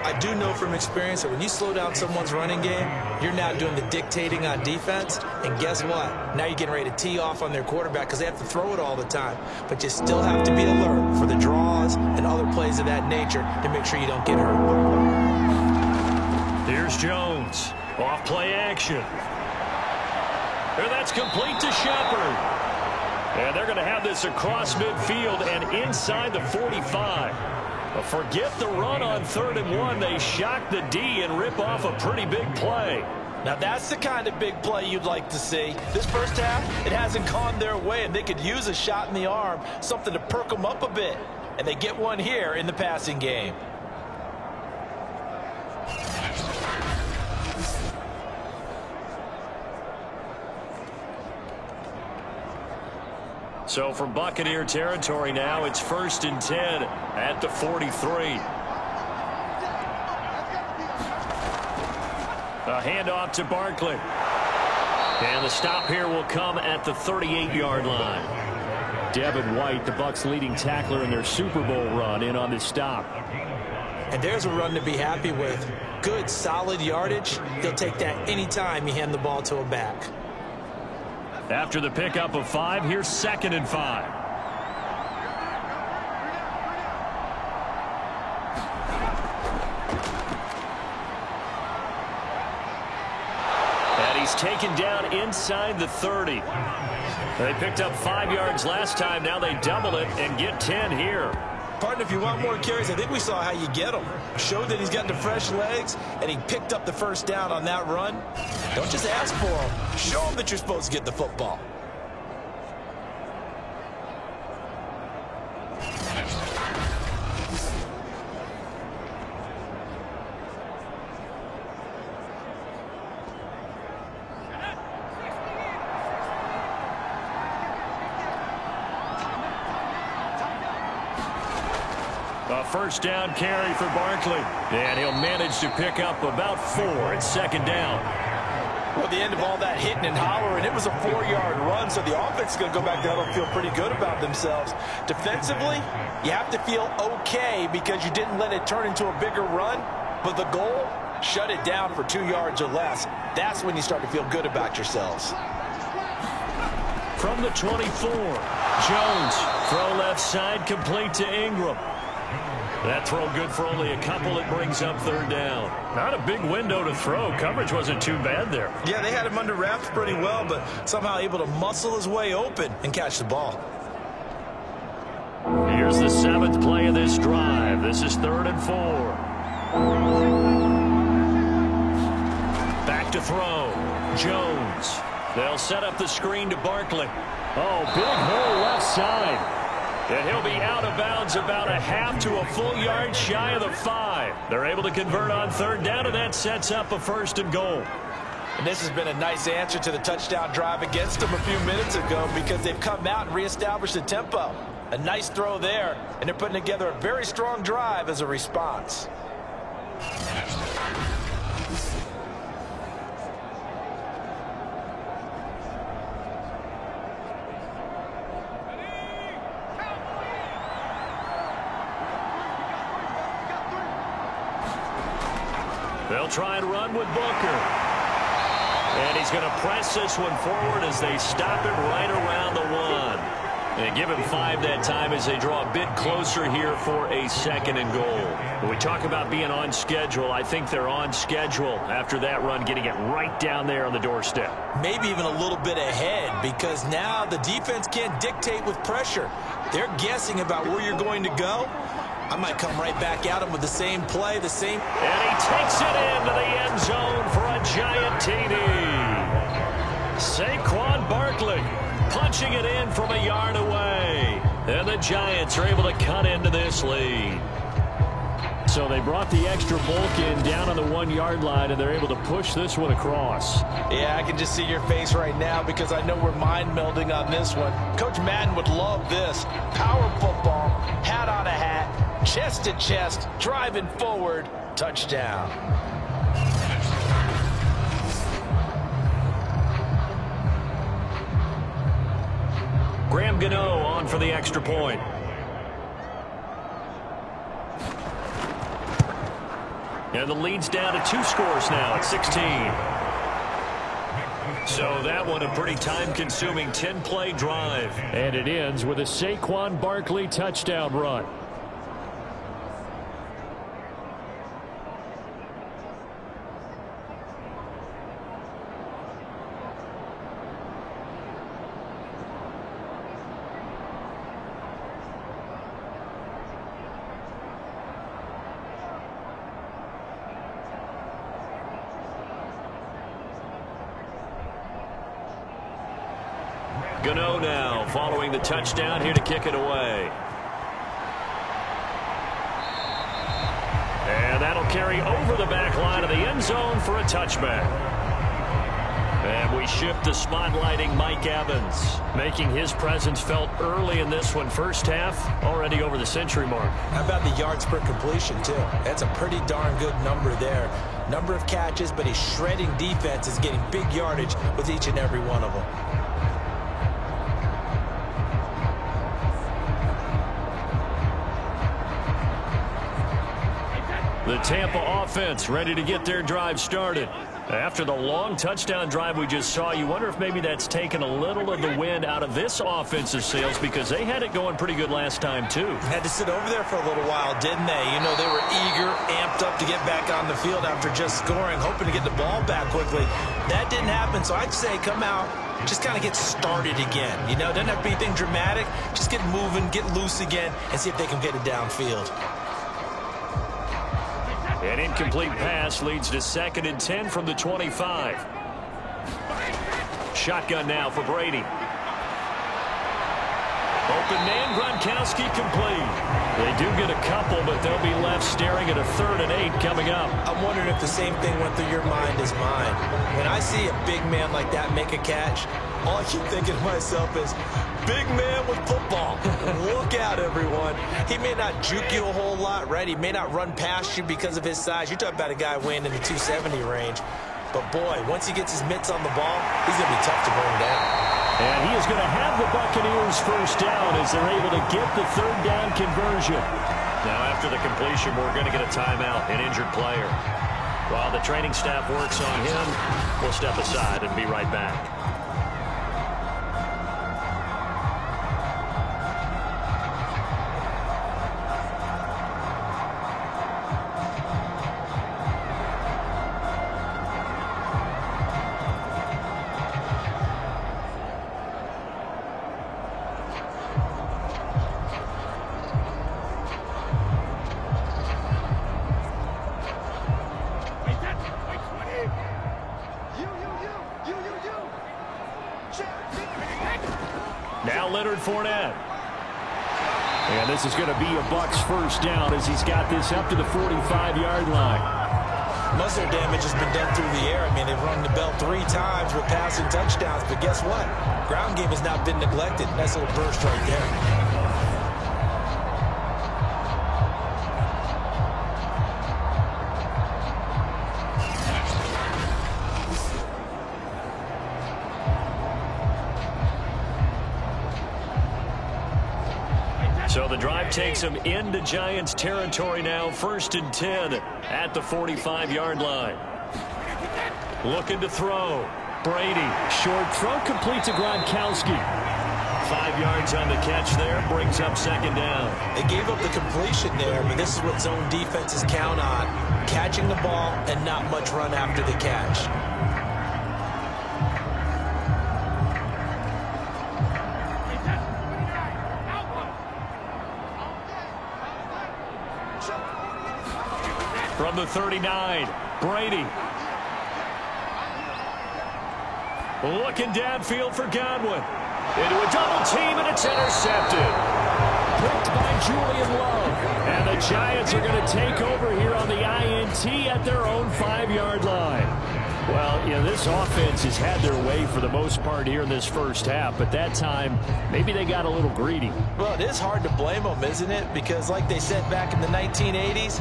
I do know from experience that when you slow down someone's running game, you're now doing the dictating on defense. And guess what? Now you're getting ready to tee off on their quarterback because they have to throw it all the time. But you still have to be alert for the draws and other plays of that nature to make sure you don't get hurt. Here's Jones. Off play action. And that's complete to Shepard. And they're going to have this across midfield and inside the 45. Forget the run on 3rd and 1. They shock the D and rip off a pretty big play. Now that's the kind of big play you'd like to see. This first half, it hasn't gone their way, and they could use a shot in the arm, something to perk them up a bit. And they get one here in the passing game. So from Buccaneer territory now, it's 1st and 10 at the 43. A handoff to Barkley. And the stop here will come at the 38-yard line. Devin White, the Bucs' leading tackler in their Super Bowl run, in on this stop. And there's a run to be happy with. Good, solid yardage. He'll take that anytime you hand the ball to a back. After the pickup of 5, here's 2nd and 5. And he's taken down inside the 30. They picked up 5 yards last time. Now they double it and get 10 here. Partner, if you want more carries, I think we saw how you get them. Showed that he's got the fresh legs, and he picked up the first down on that run. Don't just ask for them. Show them that you're supposed to get the football. A first down carry for Barkley. And he'll manage to pick up about 4 at 2nd down. Well, the end of all that hitting and hollering, it was a 4-yard run, so the offense is going to go back there and feel pretty good about themselves. Defensively, you have to feel okay because you didn't let it turn into a bigger run, but the goal, shut it down for 2 yards or less. That's when you start to feel good about yourselves. From the 24, Jones, throw left side, complete to Ingram. That throw good for only a couple. It brings up 3rd down. Not a big window to throw. Coverage wasn't too bad there. Yeah, they had him under wraps pretty well, but somehow able to muscle his way open and catch the ball. Here's the 7th play of this drive. This is 3rd and 4. Back to throw. Jones. They'll set up the screen to Barkley. Oh, big hole left side. And he'll be out of bounds about a half to a full yard shy of the 5. They're able to convert on 3rd down, and that sets up a 1st and goal. And this has been a nice answer to the touchdown drive against them a few minutes ago because they've come out and reestablished the tempo. A nice throw there, and they're putting together a very strong drive as a response. They'll try and run with Booker. And he's going to press this one forward as they stop it right around the 1. And give him 5 that time as they draw a bit closer here for a 2nd and goal. When we talk about being on schedule, I think they're on schedule after that run, getting it right down there on the doorstep. Maybe even a little bit ahead because now the defense can't dictate with pressure. They're guessing about where you're going to go. I might come right back at him with the same play, the same. And he takes it into the end zone for a giant TD. Saquon Barkley punching it in from a yard away. And the Giants are able to cut into this lead. So they brought the extra bulk in down on the 1-yard line, and they're able to push this one across. Yeah, I can just see your face right now because I know we're mind melding on this one. Coach Madden would love this. Power football, hat on a hat, chest to chest, driving forward, touchdown. Graham Gano on for the extra point. And the lead's down to 2 scores now at 16. So that one a pretty time-consuming 10-play drive. And it ends with a Saquon Barkley touchdown run. Gano now following the touchdown here to kick it away. And that'll carry over the back line of the end zone for a touchback. And we They shift to spotlighting Mike Evans, making his presence felt early in this one. First half, already over the century mark. How about the yards per completion, too? That's a pretty darn good number there. Number of catches, but he's shredding defense, is getting big yardage with each and every one of them. The Tampa offense ready to get their drive started. After the long touchdown drive we just saw, you wonder if maybe that's taken a little of the wind out of this offensive sails, because they had it going pretty good last time, too. Had to sit over there for a little while, didn't they? You know, they were eager, amped up to get back on the field after just scoring, hoping to get the ball back quickly. That didn't happen, so I'd say come out, just kind of get started again. You know, doesn't have to be anything dramatic. Just get moving, get loose again, and see if they can get it downfield. An incomplete pass leads to 2nd and 10 from the 25. Shotgun now for Brady. Open man, Gronkowski complete. They do get a couple, but they'll be left staring at a 3rd and 8 coming up. I'm wondering if the same thing went through your mind as mine. When I see a big man like that make a catch, all I keep thinking to myself is, big man with football. Look out, everyone. He may not juke you a whole lot, right? He may not run past you because of his size. You're talking about a guy weighing in the 270 range. But, boy, once he gets his mitts on the ball, he's going to be tough to bring down. And he is going to have the Buccaneers first down as they're able to get the 3rd down conversion. Now, after the completion, we're going to get a timeout, an injured player. While the training staff works on him, we'll step aside and be right back. Now Leonard Fournette. And this is going to be a Bucs first down as he's got this up to the 45-yard line. Muzzle damage has been done through the air. I mean, they've rung the bell 3 times with passing touchdowns, but guess what? Ground game has not been neglected. Nice little burst right there. So the drive takes them into Giants territory now. 1st and 10 at the 45-yard line. Looking to throw. Brady. Short throw complete to Gronkowski. 5 yards on the catch there. Brings up 2nd down. They gave up the completion there, but this is what zone defenses count on. Catching the ball and not much run after the catch. From the 39, Brady. Looking downfield for Godwin. Into a double team, and it's intercepted. Picked by Julian Love. And the Giants are going to take over here on the INT at their own 5-yard line. Well, you know, this offense has had their way for the most part here in this first half, but that time, maybe they got a little greedy. Well, it is hard to blame them, isn't it? Because like they said back in the 1980s,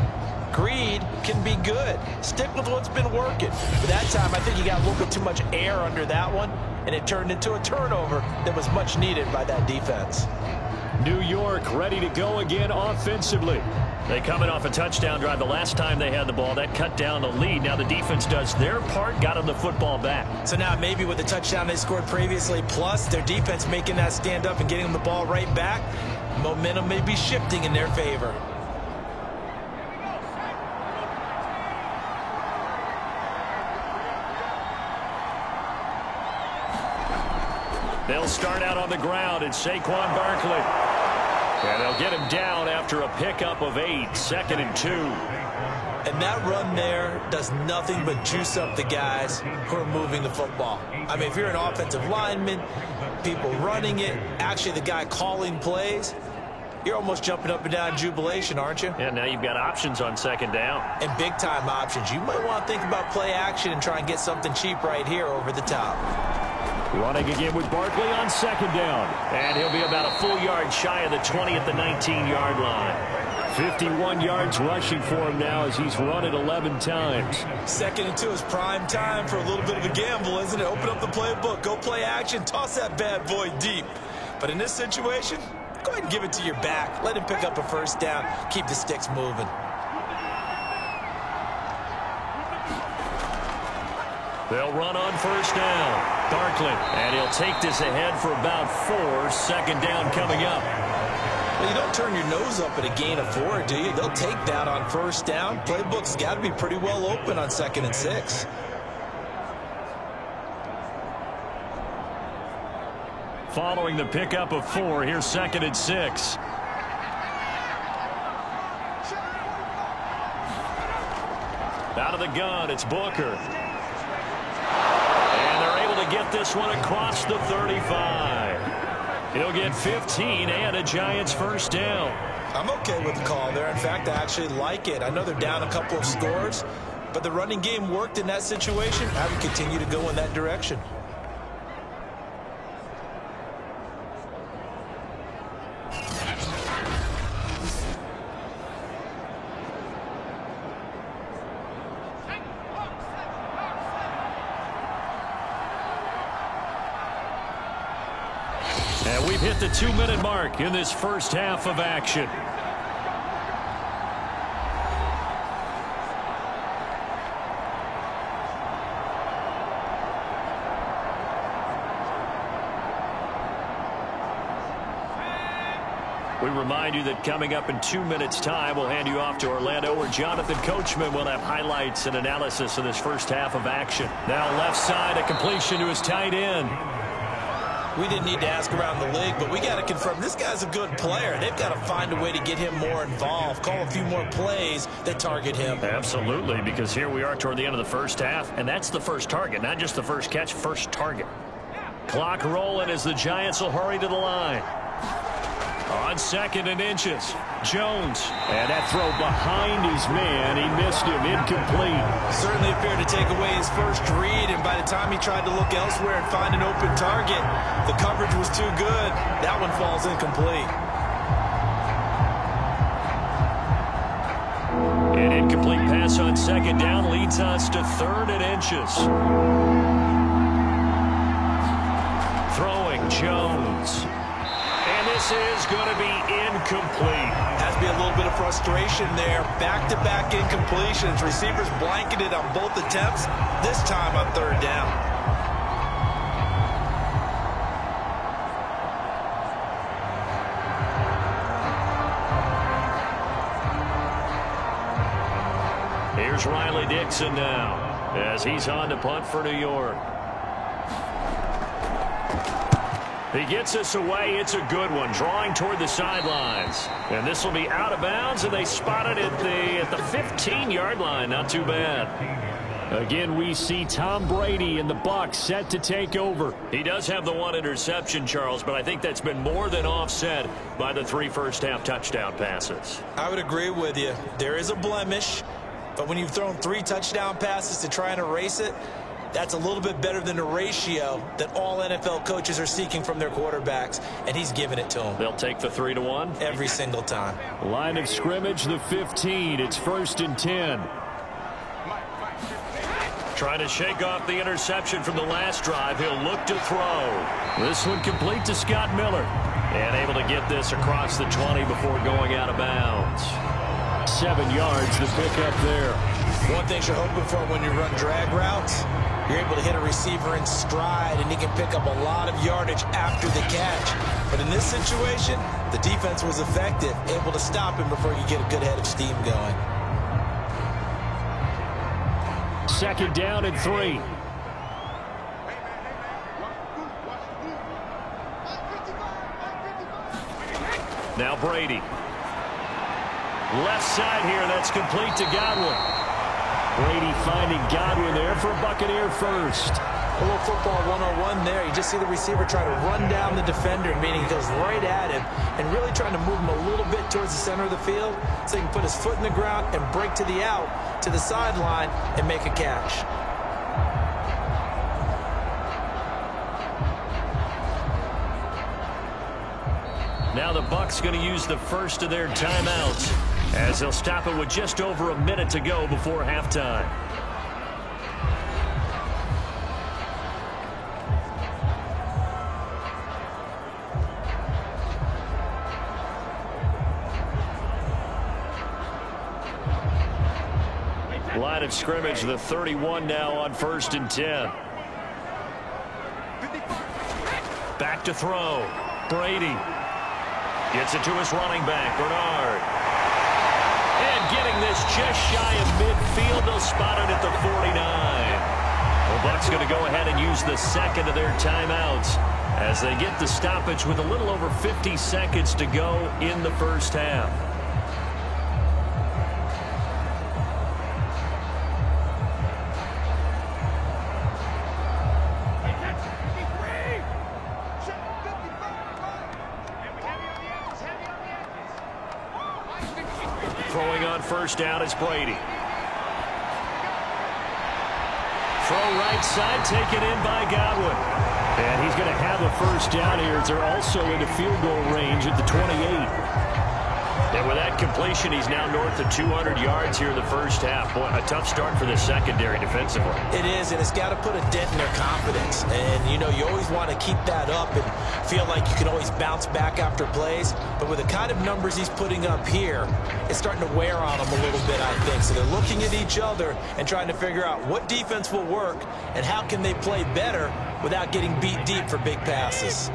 greed can be good. Stick with what's been working. But that time, I think you got a little bit too much air under that one, and it turned into a turnover that was much needed by that defense. New York ready to go again offensively. They coming off a touchdown drive the last time they had the ball. That cut down the lead. Now the defense does their part, got them the football back. So now maybe with the touchdown they scored previously, plus their defense making that stand up and getting them the ball right back, momentum may be shifting in their favor. They'll start out on the ground. It's Saquon Barkley. And they'll get him down after a pickup of 8, 2nd and 2. And that run there does nothing but juice up the guys who are moving the football. I mean, if you're an offensive lineman, people running it, actually the guy calling plays, you're almost jumping up and down in jubilation, aren't you? And now you've got options on second down. And big-time options. You might want to think about play action and try and get something cheap right here over the top. Running again with Barkley on second down. And he'll be about a full yard shy of the 20 at the 19-yard line. 51 yards rushing for him now as he's run it 11 times. 2nd and 2 is prime time for a little bit of a gamble, isn't it? Open up the playbook, go play action, toss that bad boy deep. But in this situation, go ahead and give it to your back. Let him pick up a first down. Keep the sticks moving. They'll run on first down. Barkley, and he'll take this ahead for about 4. 2nd down coming up. Well, you don't turn your nose up at a gain of 4, do you? They'll take that on first down. Playbook's got to be pretty well open on 2nd and 6. Following the pickup of 4, here's 2nd and 6. Out of the gun, it's Booker. And they're able to get this one across the 35. He'll get 15 and a Giants first down. I'm okay with the call there. In fact, I actually like it. I know they're down a couple of scores, but the running game worked in that situation. I would continue to go in that direction. And we've hit the 2-minute mark in this first half of action. We remind you that coming up in 2 minutes' time, we'll hand you off to Orlando, where Jonathan Coachman will have highlights and analysis of this first half of action. Now left side, a completion to his tight end. We didn't need to ask around the league, but we got to confirm this guy's a good player. They've got to find a way to get him more involved, call a few more plays that target him. Absolutely, because here we are toward the end of the first half, and that's the first target, not just the first catch, first target. Clock rolling as the Giants will hurry to the line. On 2nd and inches, Jones. And that throw behind his man, he missed him, incomplete. Certainly appeared to take away his first read, and by the time he tried to look elsewhere and find an open target, the coverage was too good. That one falls incomplete. An incomplete pass on 2nd down leads us to 3rd and inches. Throwing Jones. This is going to be incomplete. Has to be a little bit of frustration there. Back-to-back incompletions. Receivers blanketed on both attempts, this time on 3rd down. Here's Riley Dixon now as he's on to punt for New York. He gets us away. It's a good one. Drawing toward the sidelines. And this will be out of bounds, and they spot it at the 15-yard line. Not too bad. Again, we see Tom Brady and the Bucs set to take over. He does have the 1 interception, Charles, but I think that's been more than offset by the 3 first-half touchdown passes. I would agree with you. There is a blemish, but when you've thrown 3 touchdown passes to try and erase it, that's a little bit better than the ratio that all NFL coaches are seeking from their quarterbacks, and he's giving it to them. They'll take the 3-1? Every single time. Line of scrimmage, the 15. It's 1st and 10. Trying to shake off the interception from the last drive. He'll look to throw. This one complete to Scott Miller. And able to get this across the 20 before going out of bounds. 7 yards to pick up there. One thing you're hoping for when you run drag routes, you're able to hit a receiver in stride, and he can pick up a lot of yardage after the catch. But in this situation, the defense was effective, able to stop him before you get a good head of steam going. 2nd down and 3. Now Brady. Left side here, that's complete to Godwin. Brady finding Godwin there for a Buccaneer first. A little football 101 there. You just see the receiver try to run down the defender, meaning he goes right at him and really trying to move him a little bit towards the center of the field so he can put his foot in the ground and break to the out, to the sideline, and make a catch. Now the Bucs going to use the first of their timeouts as they'll stop it with just over a minute to go before halftime. Line of scrimmage, the 31 now on 1st and 10. Back to throw. Brady. Gets it to his running back, Bernard. And getting this just shy of midfield. They'll spot it at the 49. The Bucs going to go ahead and use the second of their timeouts as they get the stoppage with a little over 50 seconds to go in the first half. Throwing on first down is Brady. Throw right side, taken in by Godwin. And he's going to have a first down here as they're also into field goal range at the 28. And with that completion, he's now north of 200 yards here in the first half. Boy, a tough start for the secondary defensively. It is, and it's got to put a dent in their confidence. And, you know, you always want to keep that up and feel like you can always bounce back after plays. But with the kind of numbers he's putting up here, it's starting to wear on them a little bit, I think. So they're looking at each other and trying to figure out what defense will work and how can they play better without getting beat deep for big passes.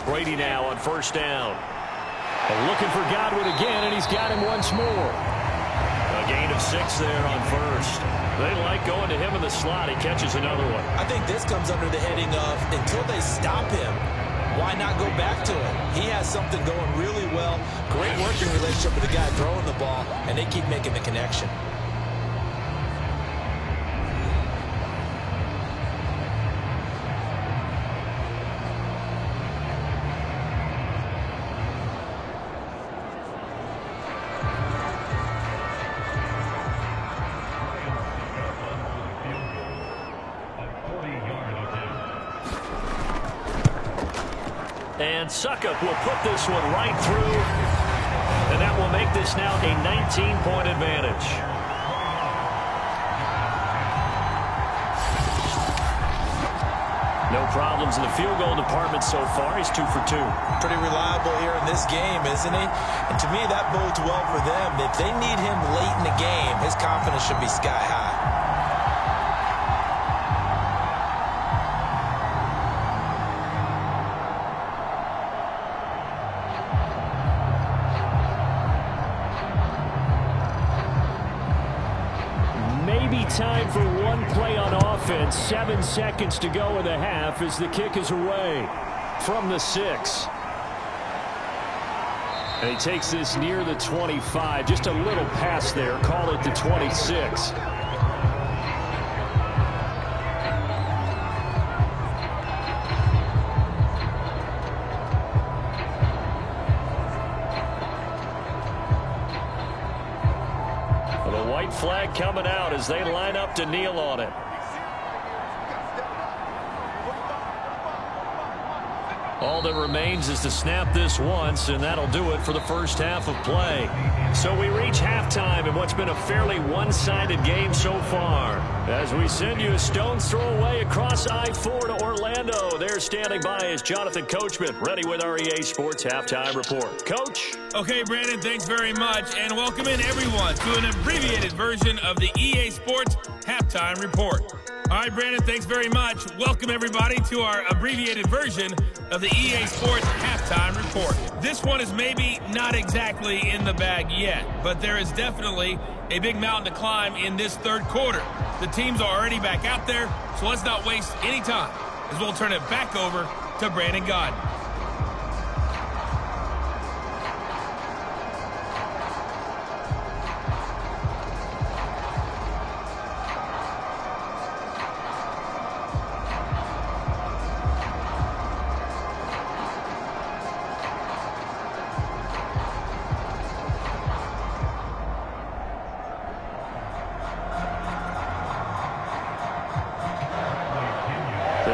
Brady now on first down. And looking for Godwin again, and he's got him once more. A gain of 6 there on first. They like going to him in the slot. He catches another one. I think this comes under the heading of until they stop him, why not go back to him? He has something going really well. Great working relationship with the guy throwing the ball, and they keep making the connection. And Succop will put this one right through. And that will make this now a 19-point advantage. No problems in the field goal department so far. He's 2 for 2. Pretty reliable here in this game, isn't he? And to me, that bodes well for them. If they need him late in the game, his confidence should be sky high. Time for one play on offense. 7 seconds to go in the half as the kick is away from the 6. And he takes this near the 25. Just a little pass there. Call it the 26. Flag coming out as they line up to kneel on it. All that remains is to snap this once, and that'll do it for the first half of play. So we reach halftime in what's been a fairly one-sided game so far. As we send you a stone's throw away across I-4 to Orlando. There standing by is Jonathan Coachman, ready with our EA Sports Halftime Report. Coach? Okay, Brandon, thanks very much, and welcome in everyone to an abbreviated version of the EA Sports Halftime Report. All right, Brandon, thanks very much. Welcome, everybody, to our abbreviated version of the EA Sports Halftime Report. This one is maybe not exactly in the bag yet, but there is definitely a big mountain to climb in this third quarter. The teams are already back out there, so let's not waste any time as we'll turn it back over to Brandon Gaudin.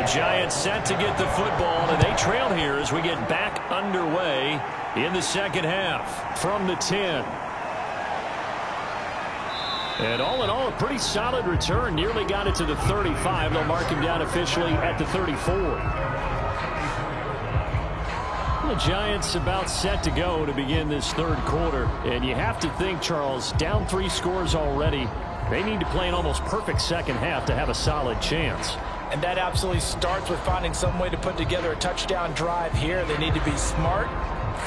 The Giants set to get the football, and they trail here as we get back underway in the second half from the 10. And all in all, a pretty solid return. Nearly got it to the 35. They'll mark him down officially at the 34. The Giants about set to go to begin this third quarter. And you have to think, Charles, down 3 scores already. They need to play an almost perfect second half to have a solid chance. And that absolutely starts with finding some way to put together a touchdown drive here. They need to be smart,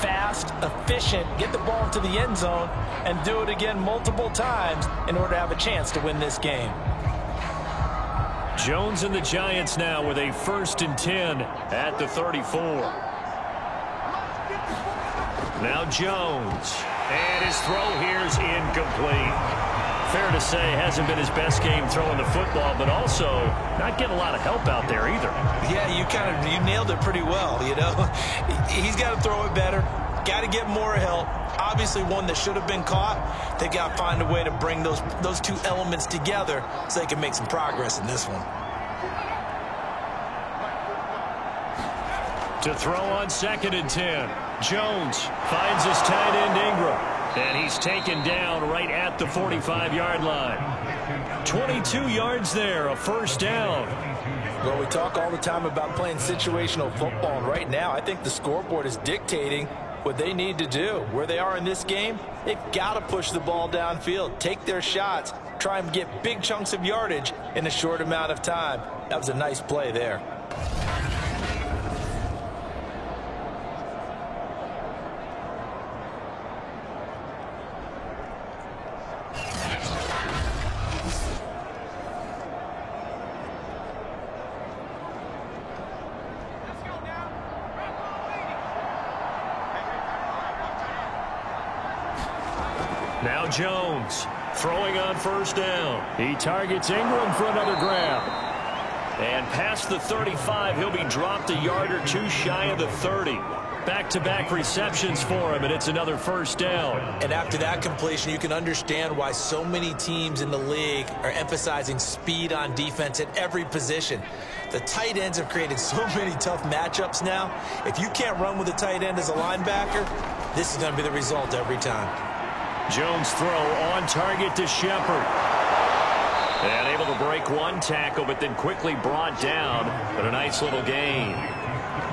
fast, efficient, get the ball into the end zone, and do it again multiple times in order to have a chance to win this game. Jones and the Giants now with a 1st and 10 at the 34. Now Jones, and his throw here is incomplete. Fair to say, hasn't been his best game throwing the football, but also not getting a lot of help out there either. Yeah, you nailed it pretty well, you know. He's got to throw it better, got to get more help. Obviously one that should have been caught. They got to find a way to bring those two elements together so they can make some progress in this one. To throw on 2nd and 10. Jones finds his tight end Ingram. And he's taken down right at the 45-yard line. 22 yards there, a 1st down. Well, we talk all the time about playing situational football, and right now I think the scoreboard is dictating what they need to do. Where they are in this game, they've got to push the ball downfield, take their shots, try and get big chunks of yardage in a short amount of time. That was a nice play there. Now Jones throwing on 1st down. He targets Ingram for another grab. And past the 35, he'll be dropped a yard or 2 shy of the 30. Back-to-back receptions for him, and it's another 1st down. And after that completion, you can understand why so many teams in the league are emphasizing speed on defense at every position. The tight ends have created so many tough matchups now. If you can't run with a tight end as a linebacker, this is going to be the result every time. Jones throw on target to Shepard. And able to break 1 tackle, but then quickly brought down. But a nice little gain.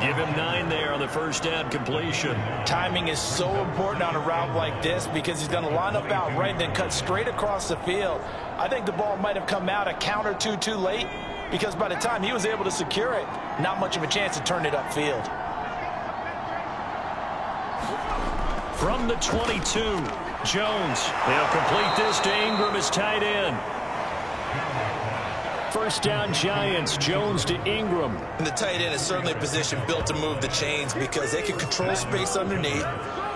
Give him 9 there on the 1st down completion. Timing is so important on a route like this because he's going to line up out right and then cut straight across the field. I think the ball might have come out a count or two too late because by the time he was able to secure it, not much of a chance to turn it upfield. From the 22, Jones. They'll complete this to Ingram as tight end. 1st down Giants. Jones to Ingram. And the tight end is certainly a position built to move the chains because they can control space underneath.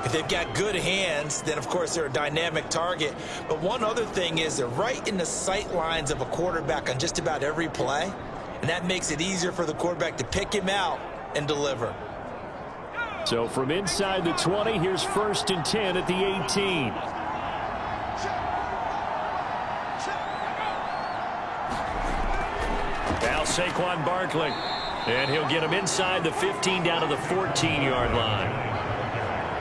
If they've got good hands, then of course they're a dynamic target. But one other thing is they're right in the sight lines of a quarterback on just about every play. And that makes it easier for the quarterback to pick him out and deliver. So from inside the 20, here's 1st and 10 at the 18. Now Saquon Barkley. And he'll get him inside the 15 down to the 14-yard line.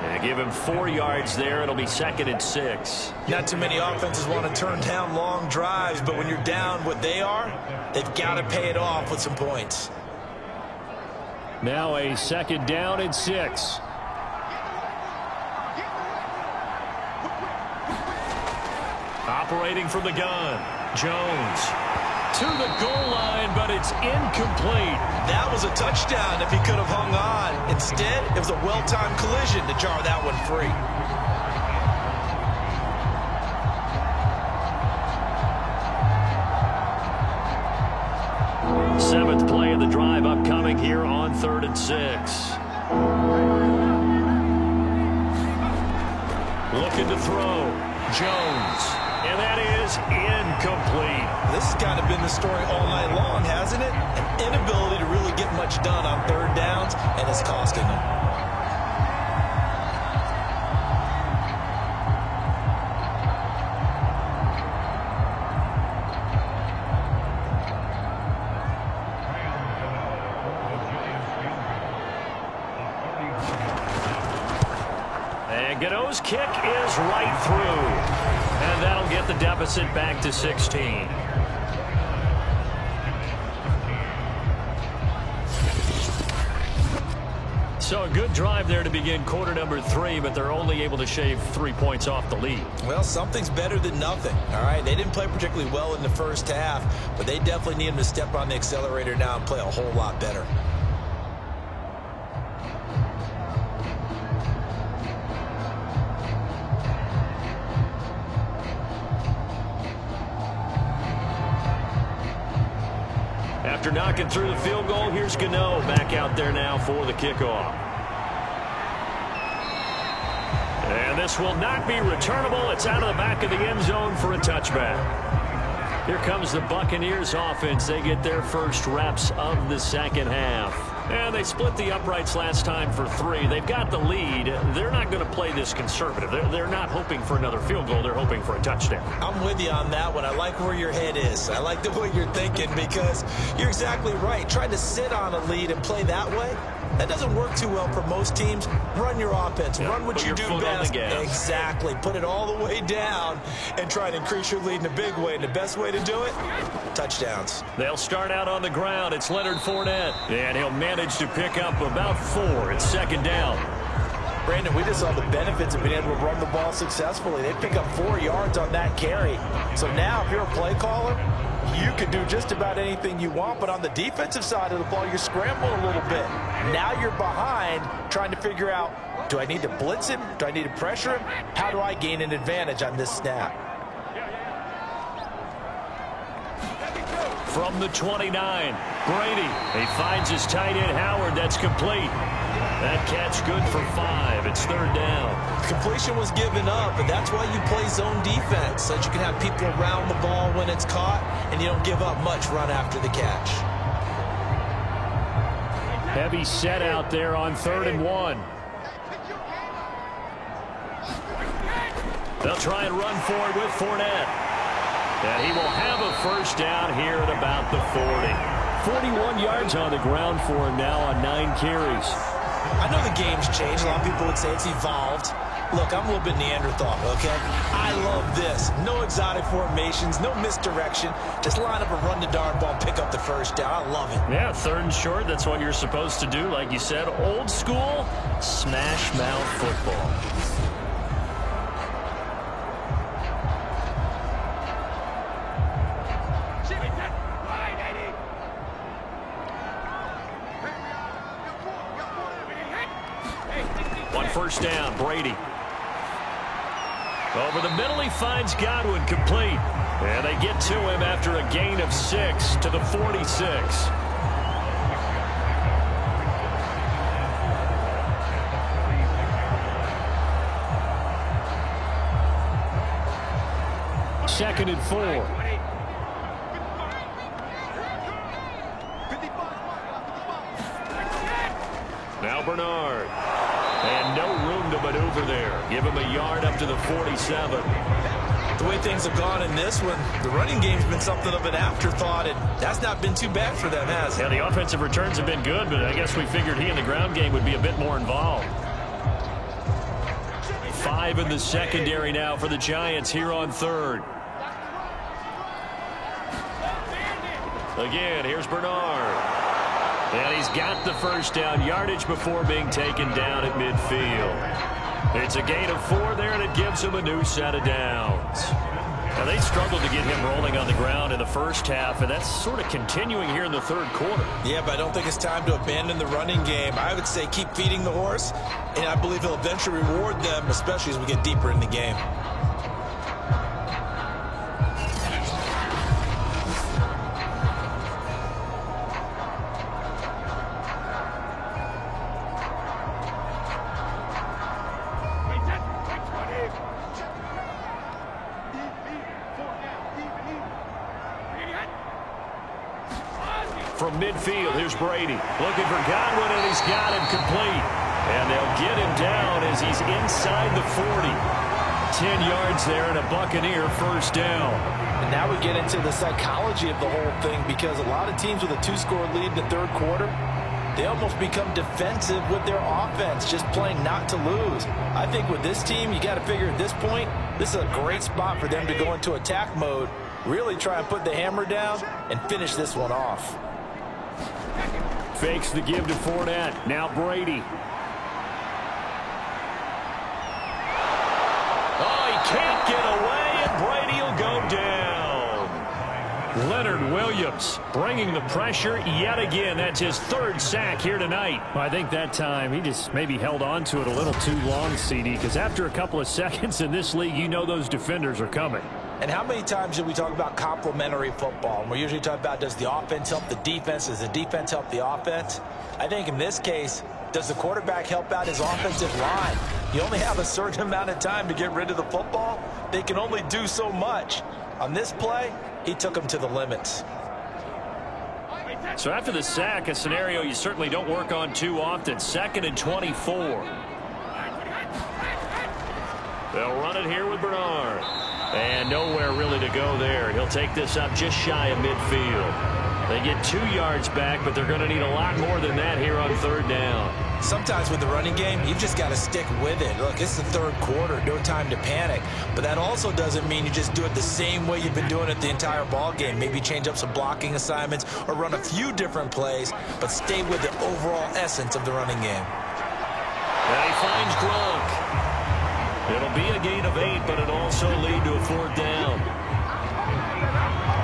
And give him 4 yards there. It'll be 2nd and 6. Not too many offenses want to turn down long drives, but when you're down what they are, they've got to pay it off with some points. Now a 2nd down and 6. Operating from the gun, Jones to the goal line, but it's incomplete. That was a touchdown if he could have hung on. Instead, it was a well-timed collision to jar that one free. Seventh play of the drive upcoming here on 3rd and 6. Looking to throw. Jones. And that is incomplete. This has kind of been the story all night long, hasn't it? An inability to really get much done on 3rd downs, and it's costing them. And Gano's kick is right through. And that'll get the deficit back to 16. So a good drive there to begin quarter number 3, but they're only able to shave 3 points off the lead. Well, something's better than nothing. All right, they didn't play particularly well in the first half, but they definitely need them to step on the accelerator now and play a whole lot better. After knocking through the field goal, here's Gano back out there now for the kickoff. And this will not be returnable. It's out of the back of the end zone for a touchback. Here comes the Buccaneers offense. They get their first reps of the second half. And they split the uprights last time for 3. They've got the lead. They're not going to play this conservative. They're not hoping for another field goal. They're hoping for a touchdown. I'm with you on that one. I like where your head is. I like the way you're thinking because you're exactly right. Trying to sit on a lead and play that way, that doesn't work too well for most teams. Run your offense. Yeah, run what you do best. Exactly. Put it all the way down and try to increase your lead in a big way. And the best way to do it, touchdowns. They'll start out on the ground. It's Leonard Fournette. And he'll manage to pick up about 4. It's second down. Brandon, we just saw the benefits of being able to run the ball successfully. They pick up 4 yards on that carry. So now if you're a play caller, you can do just about anything you want, but on the defensive side of the ball, you scramble a little bit. Now you're behind trying to figure out, do I need to blitz him? Do I need to pressure him? How do I gain an advantage on this snap? From the 29, Brady. He finds his tight end, Howard. That's complete. That catch good for 5. It's third down. Completion was given up, but that's why you play zone defense, so that you can have people around the ball when it's caught, and you don't give up much run after the catch. Heavy set out there on 3rd and 1. They'll try and run for it with Fournette. And he will have a first down here at about the 40. 41 yards on the ground for him now on 9 carries. I know the game's changed. A lot of people would say it's evolved. Look, I'm a little bit Neanderthal, okay? I love this. No exotic formations, no misdirection. Just line up and run the darn ball, pick up the first down. I love it. Yeah, 3rd and short. That's what you're supposed to do. Like you said, old school, smash mouth football. First down, Brady. Over the middle, he finds Godwin, complete. And they get to him after a gain of 6 to the 46. Second and 4. Now Bernard. And no room to maneuver there. Give him a yard up to the 47. The way things have gone in this one, the running game's been something of an afterthought, and that's not been too bad for them, has it? Yeah, the offensive returns have been good, but I guess we figured he in the ground game would be a bit more involved. 5 in the secondary now for the Giants here on 3rd. Again, here's Bernard. And he's got the first down, yardage before being taken down at midfield. It's a gain of 4 there, and it gives him a new set of downs. Now, they struggled to get him rolling on the ground in the first half, and that's sort of continuing here in the 3rd quarter. Yeah, but I don't think it's time to abandon the running game. I would say keep feeding the horse, and I believe he'll eventually reward them, especially as we get deeper in the game. From midfield, here's Brady. Looking for Godwin, and he's got him complete. And they'll get him down as he's inside the 40. 10 yards there and a Buccaneer first down. And now we get into the psychology of the whole thing, because a lot of teams with a 2-score lead in the 3rd quarter, they almost become defensive with their offense, just playing not to lose. I think with this team, you got to figure at this point, this is a great spot for them to go into attack mode, really try and put the hammer down and finish this one off. Fakes the give to Fournette. Now Brady. Oh, he can't get away, and Brady will go down. Leonard Williams bringing the pressure yet again. That's his third sack here tonight. Well, I think that time he just maybe held on to it a little too long, CD, because after a couple of seconds in this league, you know those defenders are coming. And how many times do we talk about complementary football? And we're usually talking about, does the offense help the defense? Does the defense help the offense? I think in this case, does the quarterback help out his offensive line? You only have a certain amount of time to get rid of the football. They can only do so much. On this play, he took them to the limits. So after the sack, a scenario you certainly don't work on too often. 2nd and 24. They'll run it here with Bernard. And nowhere really to go there. He'll take this up just shy of midfield. They get 2 yards back, but they're going to need a lot more than that here on 3rd down. Sometimes with the running game, you've just got to stick with it. Look, it's the 3rd quarter, no time to panic. But that also doesn't mean you just do it the same way you've been doing it the entire ball game. Maybe change up some blocking assignments or run a few different plays, but stay with the overall essence of the running game. And he finds Gronk. It'll be a gain of 8, but it'll also lead to a 4th down.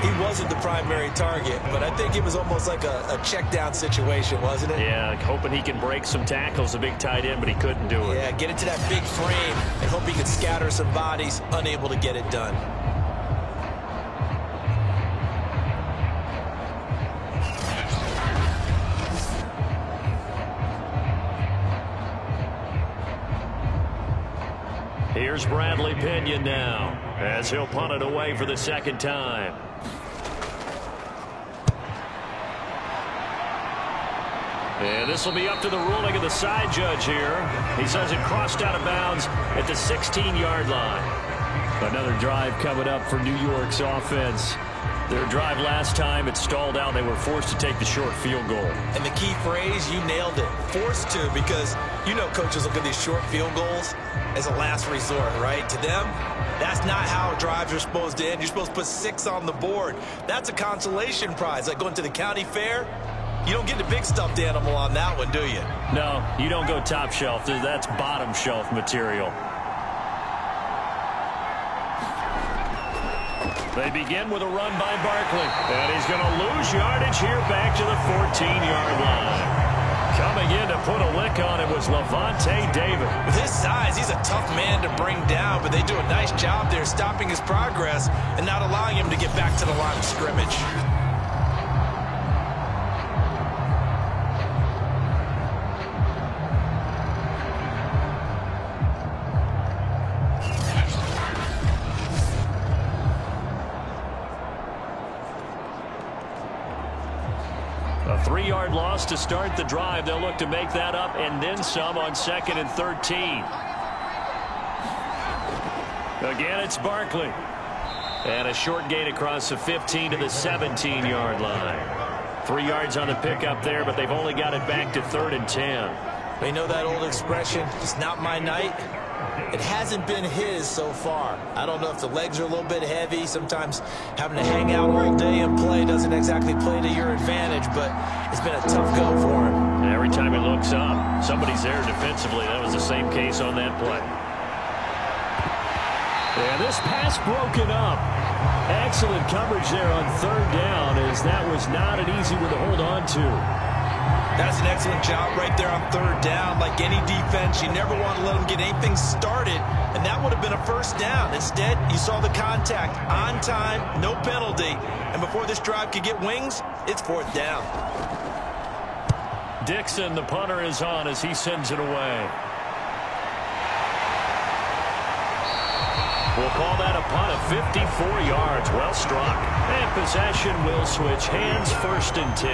He wasn't the primary target, but I think it was almost like a check down situation, wasn't it? Yeah, hoping he can break some tackles, a big tight end, but he couldn't do it. Yeah, get into that big frame and hope he could scatter some bodies, unable to get it done. Here's Bradley Pinion now, as he'll punt it away for the 2nd time. And this will be up to the ruling of the side judge here. He says it crossed out of bounds at the 16-yard line. Another drive coming up for New York's offense. Their drive last time, it stalled out. They were forced to take the short field goal. And the key phrase, you nailed it. Forced to, because you know coaches look at these short field goals as a last resort, right? To them, that's not how drives are supposed to end. You're supposed to put 6 on the board. That's a consolation prize. Like going to the county fair, you don't get the big stuffed animal on that one, do you? No, you don't go top shelf. That's bottom shelf material. They begin with a run by Barkley. And he's going to lose yardage here back to the 14-yard line. Coming in to put a lick on it was Lavonte David. With his size, he's a tough man to bring down, but they do a nice job there stopping his progress and not allowing him to get back to the line of scrimmage. A 3-yard loss to start the drive. They'll look to make that up and then some on 2nd and 13. Again, it's Barkley. And a short gain across the 15 to the 17-yard line. 3 yards on the pickup there, but they've only got it back to 3rd and 10. They know that old expression, it's not my night. It hasn't been his so far. I don't know if the legs are a little bit heavy. Sometimes having to hang out all day and play doesn't exactly play to your advantage, but it's been a tough go for him. And every time he looks up, somebody's there defensively. That was the same case on that play. And this pass broken up. Excellent coverage there on 3rd down, as that was not an easy one to hold on to. That's an excellent job right there on 3rd down. Like any defense, you never want to let them get anything started, and that would have been a 1st down. Instead, you saw the contact on time, no penalty, and before this drive could get wings, it's 4th down. Dixon, the punter, is on as he sends it away. We'll call that a punt of 54 yards. Well struck. And possession will switch hands, 1st and 10.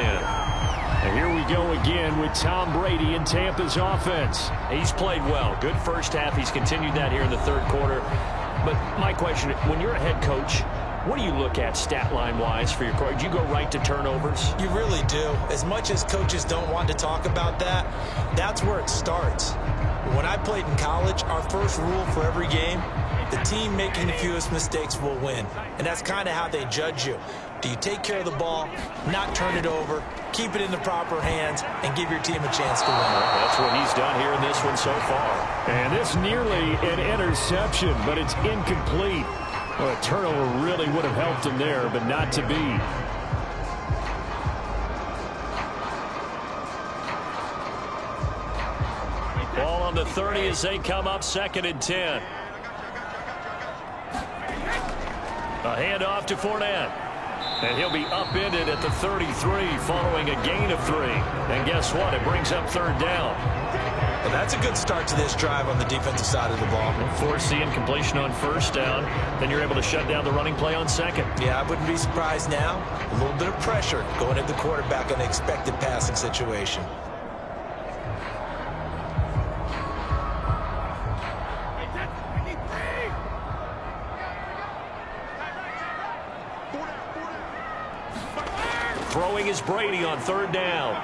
And here we go again with Tom Brady in Tampa's offense. He's played well. Good first half. He's continued that here in the 3rd quarter. But my question, when you're a head coach, What do you look at stat line-wise for your quarterback? Do you go right to turnovers? You really do. As much as coaches don't want to talk about that, that's where it starts. When I played in college, our first rule for every game, the team making the fewest mistakes will win. And that's kind of how they judge you. Do you take care of the ball, not turn it over, keep it in the proper hands, and give your team a chance to win? That's what he's done here in this one so far. And this nearly an interception, but it's incomplete. Well, a turnover really would have helped him there, but not to be. Ball on the 30 as they come up 2nd and 10. A handoff to Fournette. And he'll be upended at the 33 following a gain of 3. And guess what? It brings up 3rd down. Well, that's a good start to this drive on the defensive side of the ball. Force the incompletion on 1st down. Then you're able to shut down the running play on 2nd. Yeah, I wouldn't be surprised now. A little bit of pressure going at the quarterback in an expected passing situation. Throwing is Brady on 3rd down.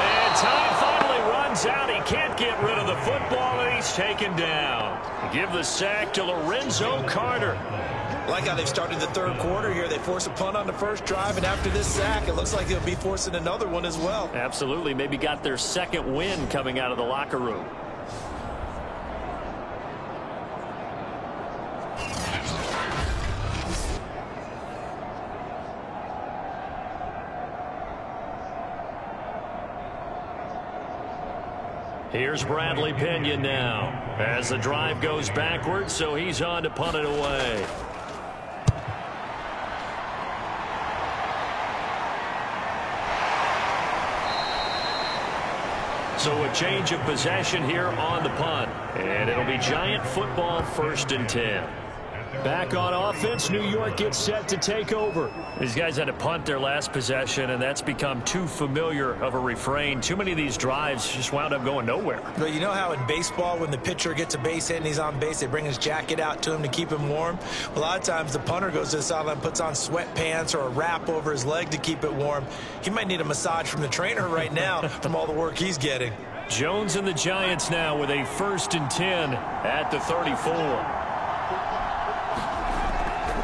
And time finally runs out. He can't get rid of the football, and he's taken down. Give the sack to Lorenzo Carter. Like how they've started the 3rd quarter here. They force a punt on the first drive, and after this sack, it looks like they'll be forcing another one as well. Absolutely. Maybe got their 2nd win coming out of the locker room. Here's Bradley Pinion now as the drive goes backwards, so he's on to punt it away. So a change of possession here on the punt, and it'll be Giant football 1st and 10. Back on offense, New York gets set to take over. These guys had to punt their last possession, and that's become too familiar of a refrain. Too many of these drives just wound up going nowhere. But you know how in baseball, when the pitcher gets a base hit and he's on base, they bring his jacket out to him to keep him warm? Well, a lot of times the punter goes to the sideline, puts on sweatpants or a wrap over his leg to keep it warm. He might need a massage from the trainer right now from all the work he's getting. Jones and the Giants now with a 1st and 10 at the 34.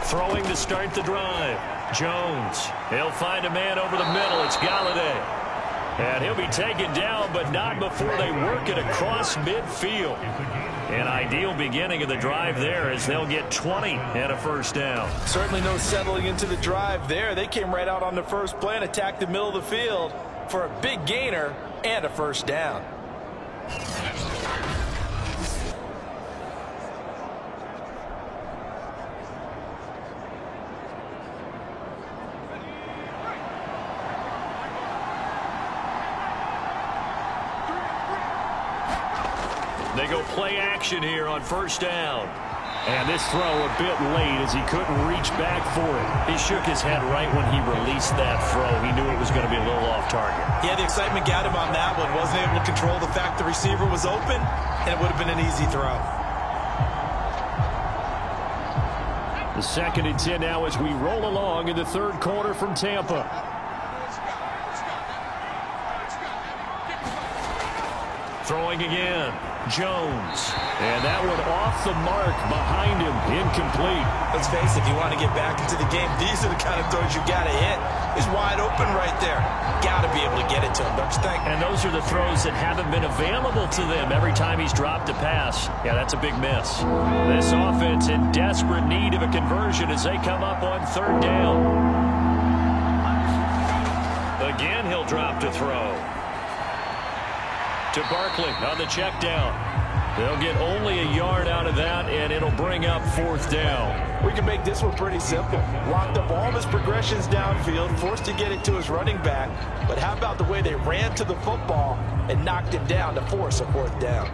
Throwing to start the drive. Jones. He'll find a man over the middle. It's Galladay. And he'll be taken down, but not before they work it across midfield. An ideal beginning of the drive there as they'll get 20 and a 1st down. Certainly no settling into the drive there. They came right out on the first play and attacked the middle of the field for a big gainer and a 1st down. They go play action here on 1st down. And this throw a bit late as he couldn't reach back for it. He shook his head right when he released that throw. He knew it was going to be a little off target. Yeah, the excitement got him on that one. Wasn't able to control the fact the receiver was open, and it would have been an easy throw. The 2nd and 10 now as we roll along in the 3rd quarter from Tampa. Throwing again. Jones. And that one off the mark behind him. Incomplete. Let's face it, if you want to get back into the game, these are the kind of throws you got to hit. He's wide open right there. Got to be able to get it to him, don't you think? And those are the throws that haven't been available to them every time he's dropped a pass. Yeah, that's a big miss. This offense in desperate need of a conversion as they come up on 3rd down. Again, he'll drop to throw. To Barkley on the check down. They'll get only a yard out of that, and it'll bring up 4th down. We can make this one pretty simple. Locked up all of his progressions downfield, forced to get it to his running back. But how about the way they ran to the football and knocked him down to force a 4th down?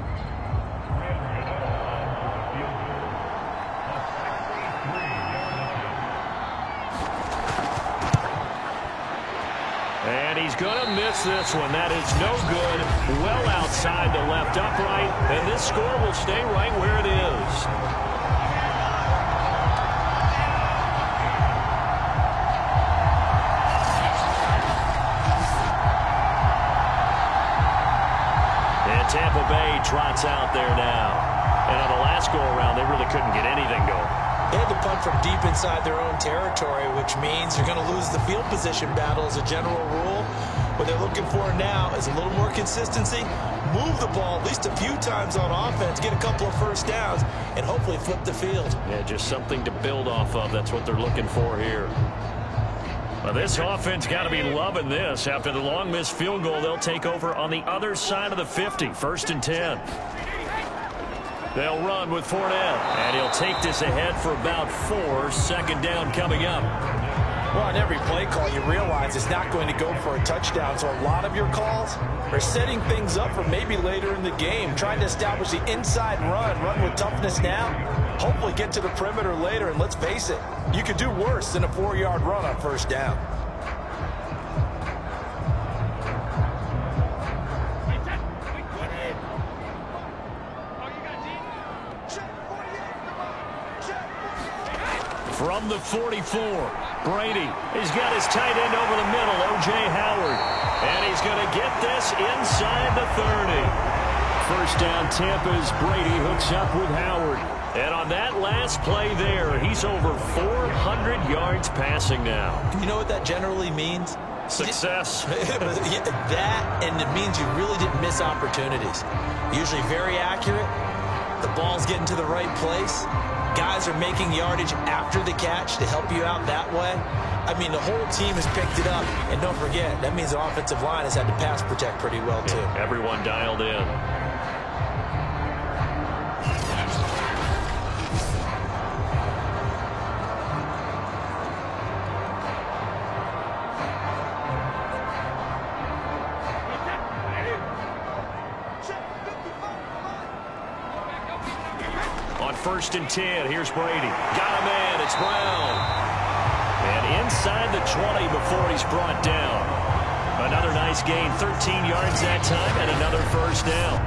And he's going to miss this one. That is no good. Well outside the left upright. And this score will stay right where it is. And Tampa Bay trots out there now. And on the last go-around, they really couldn't get anything going. They had to punt from deep inside their own territory, which means you're going to lose the field position battle as a general rule. What they're looking for now is a little more consistency, move the ball at least a few times on offense, get a couple of first downs, and hopefully flip the field. Yeah, just something to build off of. That's what they're looking for here. Well, this offense got to be loving this. After the long missed field goal, they'll take over on the other side of the 50, 1st and 10. They'll run with Fournette, and he'll take this ahead for about 4. 2nd down coming up. Well, on every play call, you realize it's not going to go for a touchdown, so a lot of your calls are setting things up for maybe later in the game, trying to establish the inside run with toughness now, hopefully get to the perimeter later, and let's face it, you could do worse than a 4-yard run on 1st down. From the 44, Brady. He's got his tight end over the middle, O.J. Howard. And he's going to get this inside the 30. 1st down, Tampa's Brady hooks up with Howard. And on that last play there, he's over 400 yards passing now. You know what that generally means? Success. That, and it means you really didn't miss opportunities. Usually very accurate. The ball's getting to the right place. Guys are making yardage after the catch to help you out that way. I mean, the whole team has picked it up. And don't forget, that means the offensive line has had to pass protect pretty well, too. Yeah, everyone dialed in. On 1st and 10, here's Brady. Got a man, it's Brown. And inside the 20 before he's brought down. Another nice gain, 13 yards that time, and another 1st down.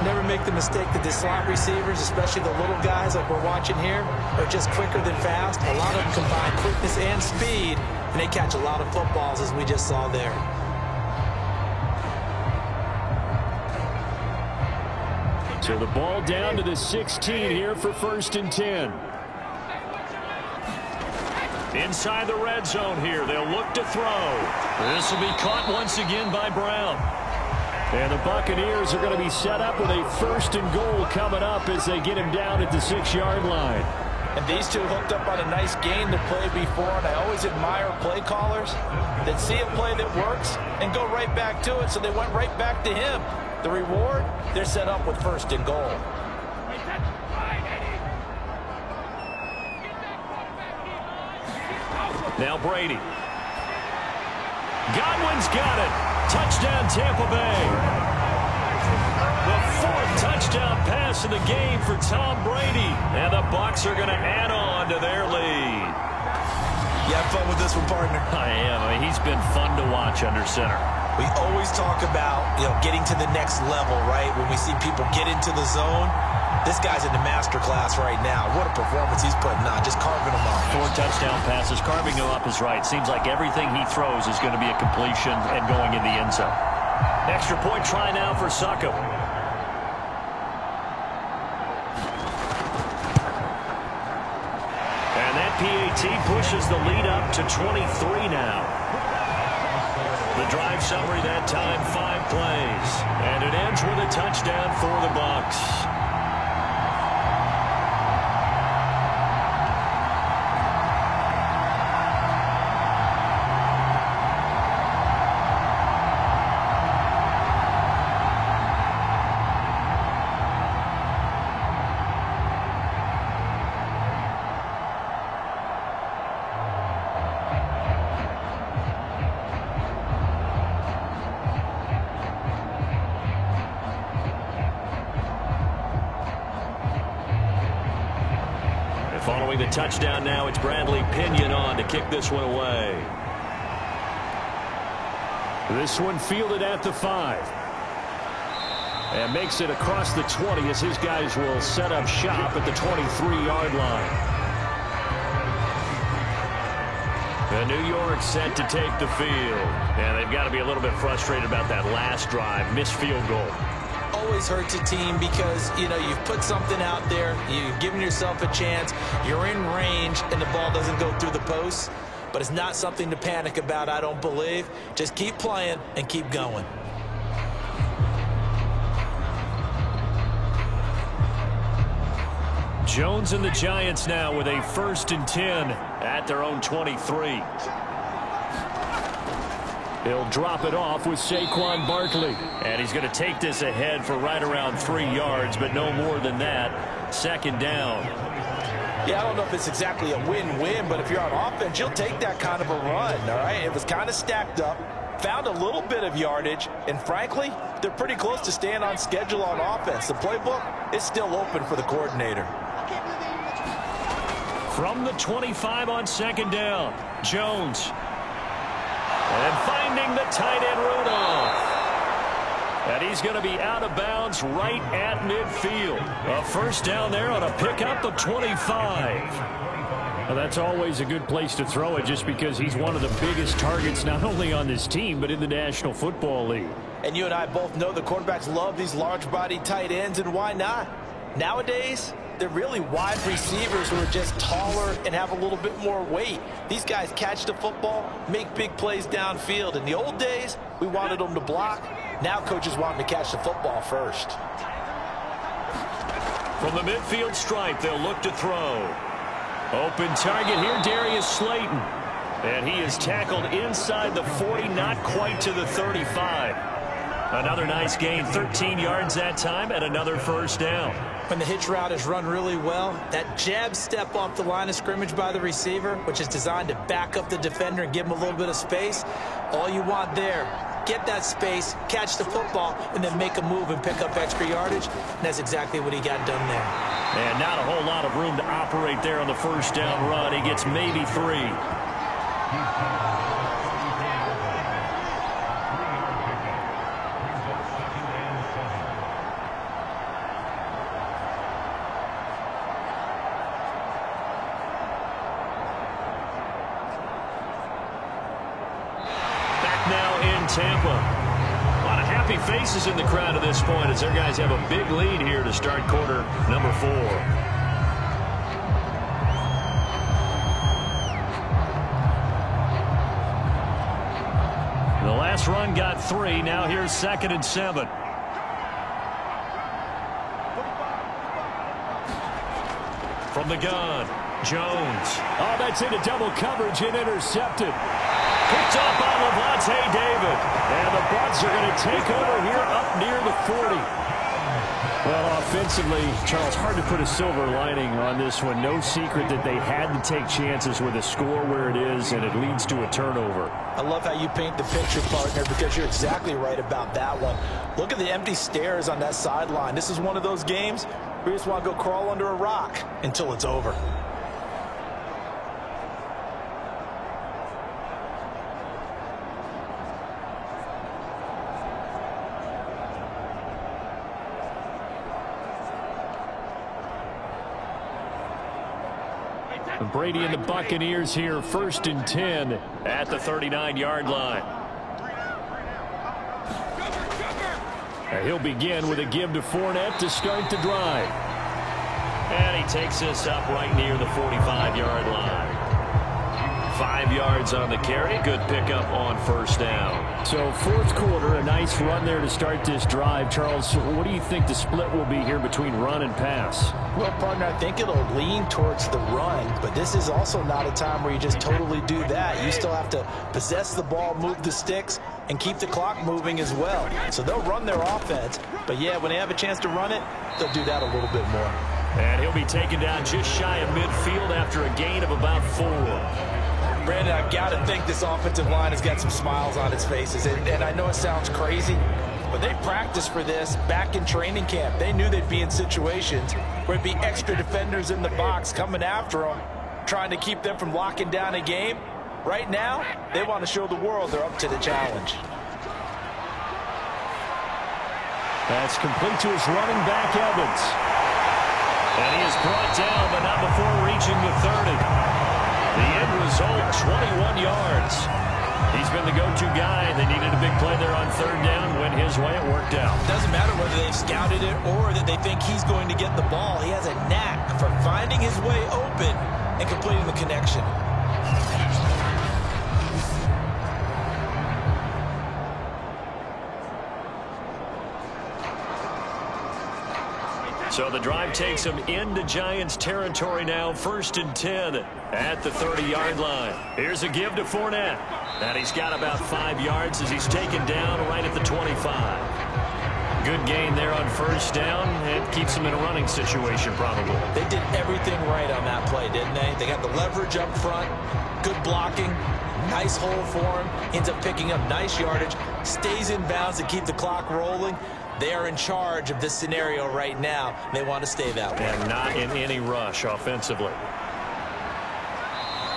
Never make the mistake that the slot receivers, especially the little guys like we're watching here, are just quicker than fast. A lot of them combine quickness and speed, and they catch a lot of footballs, as we just saw there. So the ball down to the 16 here for 1st and 10. Inside the red zone here, they'll look to throw. This will be caught once again by Brown. And the Buccaneers are going to be set up with a 1st and goal coming up as they get him down at the 6-yard line. And these two hooked up on a nice gain to play before, and I always admire play callers that see a play that works and go right back to it, so they went right back to him. The reward, they're set up with 1st and goal. Now Brady. Godwin's got it. Touchdown Tampa Bay. The 4th touchdown pass of the game for Tom Brady. And the Bucs are going to add on to their lead. You have fun with this one, partner? I am. I mean, he's been fun to watch under center. We always talk about, getting to the next level, right? When we see people get into the zone, this guy's in the master class right now. What a performance he's putting on, just carving them up. 4 touchdown passes, carving them up is right. Seems like everything he throws is going to be a completion and going in the end zone. Extra point try now for Succop. And that PAT pushes the lead up to 23 now. The drive summary that time, 5 plays. And it ends with a touchdown for the Bucs. Following the touchdown now, it's Bradley Pinion on to kick this one away. This one fielded at the 5. And makes it across the 20 as his guys will set up shop at the 23-yard line. The New York set to take the field. And they've got to be a little bit frustrated about that last drive. Missed field goal. Always hurts a team because, you know, you've put something out there. You've given yourself a chance. You're in range, and the ball doesn't go through the posts. But it's not something to panic about, I don't believe. Just keep playing and keep going. Jones and the Giants now with a 1st and 10 at their own 23. He'll drop it off with Saquon Barkley. And he's going to take this ahead for right around 3 yards, but no more than that. 2nd down. Yeah, I don't know if it's exactly a win-win, but if you're on offense, you'll take that kind of a run, all right? It was kind of stacked up, found a little bit of yardage, and frankly, they're pretty close to staying on schedule on offense. The playbook is still open for the coordinator. From the 25 on 2nd down, Jones. And finding the tight end Rudolph. And he's going to be out of bounds right at midfield. A 1st down there on a pickup of 25. Well, that's always a good place to throw it just because he's one of the biggest targets not only on this team but in the National Football League. And you and I both know the quarterbacks love these large-body tight ends, and why not? Nowadays, they're really wide receivers who are just taller and have a little bit more weight. These guys catch the football, make big plays downfield. In the old days, we wanted them to block. Now coaches want them to catch the football first. From the midfield stripe, they'll look to throw. Open target here, Darius Slayton. And he is tackled inside the 40, not quite to the 35. Another nice gain, 13 yards that time, and another 1st down. When the hitch route is run really well, that jab step off the line of scrimmage by the receiver, which is designed to back up the defender and give him a little bit of space, all you want there, get that space, catch the football, and then make a move and pick up extra yardage. And that's exactly what he got done there. And not a whole lot of room to operate there on the 1st down run. He gets maybe 3. Tampa. A lot of happy faces in the crowd at this point as their guys have a big lead here to start quarter number 4. The last run got 3. Now here's 2nd and 7. From the gun, Jones. Oh, that's into double coverage and intercepted. Picked off by Lavonte David. And the Bucs are going to take over here up near the 40. Well, offensively, Charles, hard to put a silver lining on this one. No secret that they had to take chances with a score where it is, and it leads to a turnover. I love how you paint the picture, partner, because you're exactly right about that one. Look at the empty stares on that sideline. This is one of those games where you just want to go crawl under a rock until it's over. Brady and the Buccaneers here, 1st and 10 at the 39-yard line. He'll begin with a give to Fournette to start the drive. And he takes this up right near the 45-yard line. 5 yards on the carry. Good pickup on 1st down. So 4th quarter, a nice run there to start this drive. Charles, what do you think the split will be here between run and pass? Well, partner, I think it'll lean towards the run, but this is also not a time where you just totally do that. You still have to possess the ball, move the sticks, and keep the clock moving as well. So they'll run their offense, but yeah, when they have a chance to run it, they'll do that a little bit more. And he'll be taken down just shy of midfield after a gain of about 4. Brandon, I've got to think this offensive line has got some smiles on its faces. And I know it sounds crazy, but they practiced for this back in training camp. They knew they'd be in situations where it'd be extra defenders in the box coming after them, trying to keep them from locking down a game. Right now, they want to show the world they're up to the challenge. That's complete to his running back, Evans. And he is brought down, but not before reaching the 30. The end result, 21 yards. He's been the go-to guy. They needed a big play there on third down. Went his way. It worked out. Doesn't matter whether they've scouted it or that they think he's going to get the ball. He has a knack for finding his way open and completing the connection. So the drive takes him into Giants territory now. 1st and 10 at the 30-yard line. Here's a give to Fournette. And he's got about 5 yards as he's taken down right at the 25. Good gain there on 1st down. It keeps him in a running situation probably. They did everything right on that play, didn't they? They got the leverage up front, good blocking, nice hole for him, ends up picking up nice yardage, stays in bounds to keep the clock rolling. They are in charge of this scenario right now. They want to stay that way. And not in any rush offensively.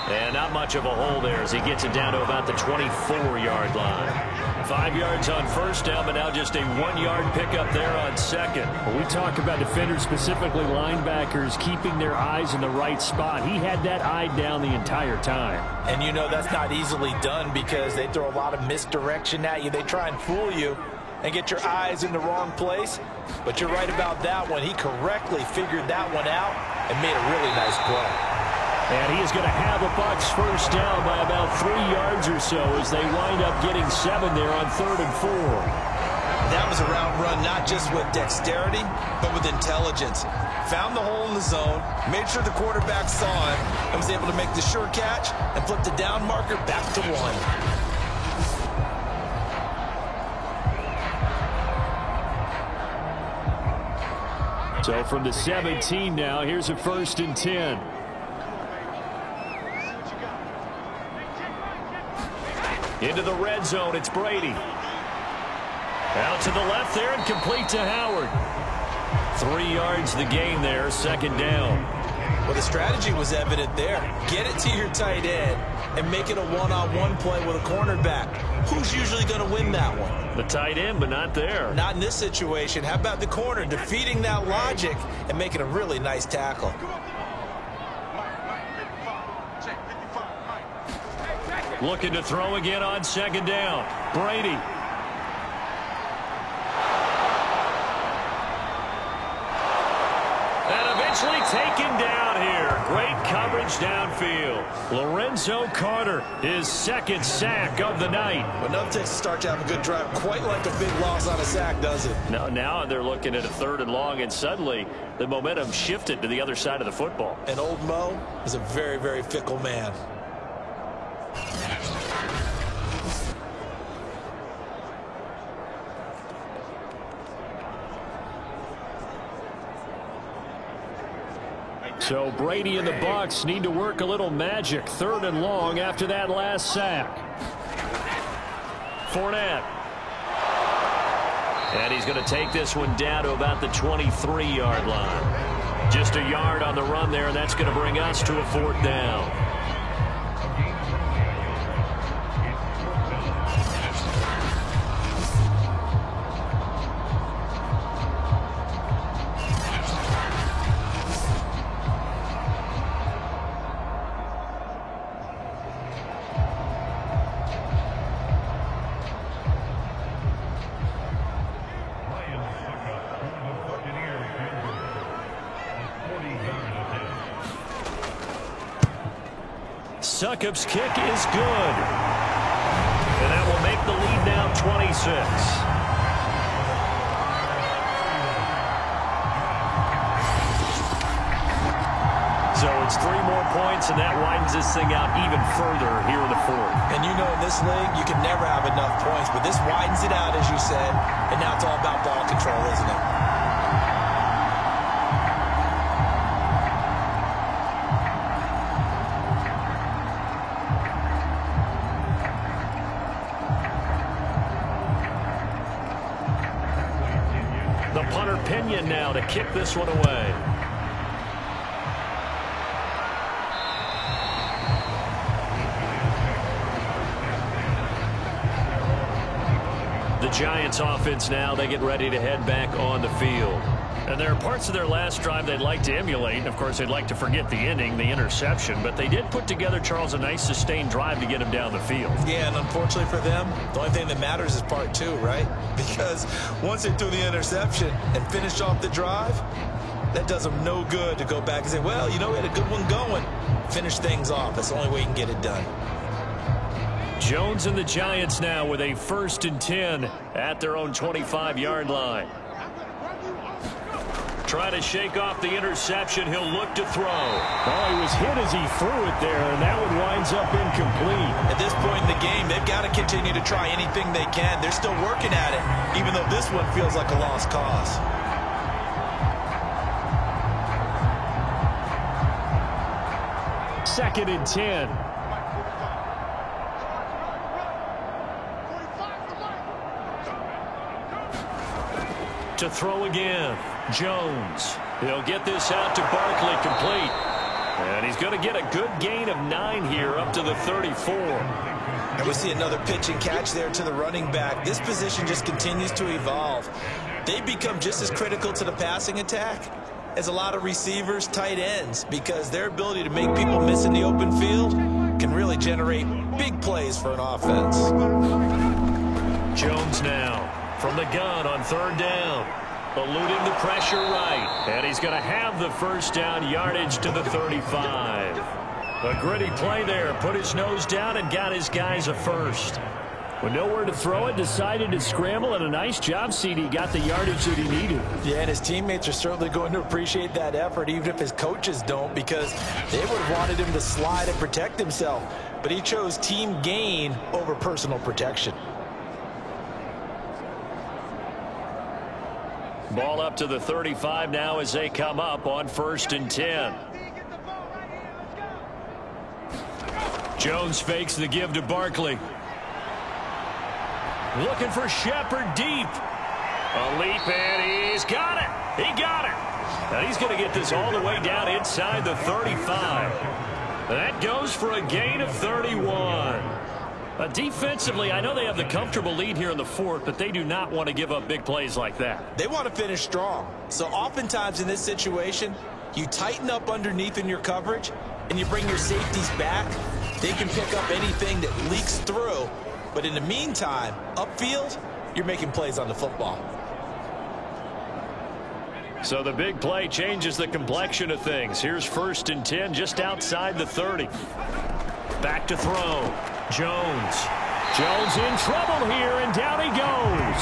And not much of a hole there as he gets it down to about the 24-yard line. 5 yards on 1st down, but now just a 1-yard pickup there on 2nd. When we talk about defenders, specifically linebackers, keeping their eyes in the right spot, he had that eye down the entire time. And you know that's not easily done because they throw a lot of misdirection at you. They try and fool you and get your eyes in the wrong place. But you're right about that one. He correctly figured that one out and made a really nice play. And he is going to have the Bucs 1st down by about 3 yards or so as they wind up getting 7 there on 3rd and 4. That was a route run not just with dexterity, but with intelligence. Found the hole in the zone, made sure the quarterback saw it, and was able to make the sure catch and flip the down marker back to 1. So from the 17 now, here's a 1st and 10. Into the red zone, it's Brady. Out to the left there and complete to Howard. 3 yards the gain there, 2nd down. Well, the strategy was evident there. Get it to your tight end and make it a one-on-one play with a cornerback. Who's usually going to win that one? The tight end, but not there. Not in this situation. How about the corner defeating that logic and making a really nice tackle? Looking to throw again on 2nd down. Brady. And eventually taken down here. Great coverage downfield. Lorenzo Carter, his 2nd sack of the night. But nothing takes a start to have a good drive quite like a big loss on a sack, does it? Now they're looking at a 3rd and long, and suddenly the momentum shifted to the other side of the football. And old Mo is a very, very fickle man. So Brady and the Bucs need to work a little magic. 3rd and long after that last sack. Fournette. And he's going to take this one down to about the 23-yard line. Just a yard on the run there, and that's going to bring us to a 4th down. Succop's kick is good. And that will make the lead now 26. So it's 3 more points, and that widens this thing out even further here in the 4th. And you know in this league, you can never have enough points, but this widens it out, as you said, and now it's all about ball control, isn't it? Pinion now to kick this one away. The the Giants offense now. They get ready to head back on the field. And there are parts of their last drive they'd like to emulate. Of course, they'd like to forget the inning, the interception. But they did put together, Charles, a nice sustained drive to get him down the field. Yeah, and unfortunately for them, the only thing that matters is part two, right? Because once they threw the interception and finished off the drive, that does them no good to go back and say, well, you know, we had a good one going. Finish things off. That's the only way you can get it done. Jones and the Giants now with a 1st and 10 at their own 25-yard line. Trying to shake off the interception. He'll look to throw. Well, he was hit as he threw it there, and that one winds up incomplete. At this point in the game, they've got to continue to try anything they can. They're still working at it, even though this one feels like a lost cause. Second and 10. To throw again. Jones. He'll get this out to Barkley, complete. And he's going to get a good gain of 9 here up to the 34. And we see another pitch and catch there to the running back. This position just continues to evolve. They become just as critical to the passing attack as a lot of receivers, tight ends, because their ability to make people miss in the open field can really generate big plays for an offense. Jones now from the gun on 3rd down. Eluding the pressure right. And he's going to have the first down, yardage to the 35. A gritty play there. Put his nose down and got his guys a first. With nowhere to throw it, decided to scramble, and a nice job, CD. Got the yardage that he needed. Yeah, and his teammates are certainly going to appreciate that effort, even if his coaches don't, because they would have wanted him to slide and protect himself. But he chose team gain over personal protection. Ball up to the 35 now as they come up on 1st and 10. Jones fakes the give to Barkley. Looking for Shepard deep. A leap, and he's got it. He got it. And he's going to get this all the way down inside the 35. That goes for a gain of 31. Defensively, I know they have the comfortable lead here in the 4th, but they do not want to give up big plays like that. They want to finish strong. So oftentimes in this situation, you tighten up underneath in your coverage, and you bring your safeties back. They can pick up anything that leaks through. But in the meantime, upfield, you're making plays on the football. So the big play changes the complexion of things. Here's 1st and 10 just outside the 30. Back to throw. Jones in trouble here, and down he goes.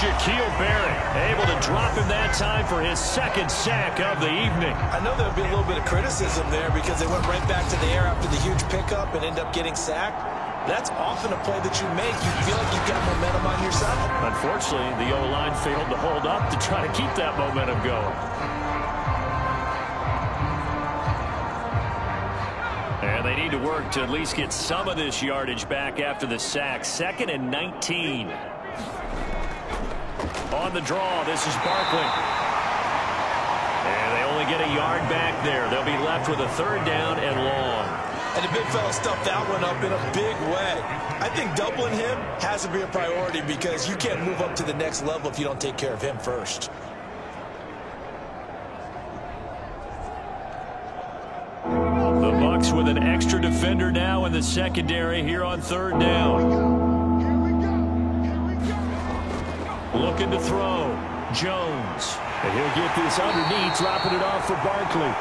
Shaquille Barrett able to drop him that time for his 2nd sack of the evening. I know there'll be a little bit of criticism there because they went right back to the air after the huge pickup and end up getting sacked. That's often a play that you make. You feel like you've got momentum on your side. Unfortunately, the O-line failed to hold up to try to keep that momentum going. And they need to work to at least get some of this yardage back after the sack. 2nd and 19. On the draw, this is Barkley. And they only get a yard back there. They'll be left with a 3rd down and long. And the big fella stuffed that one up in a big way. I think doubling him has to be a priority because you can't move up to the next level if you don't take care of him first. The Bucs with an extra defender now in the secondary here on 3rd down. Looking to throw. Jones. And he'll get this underneath, dropping it off for Barkley.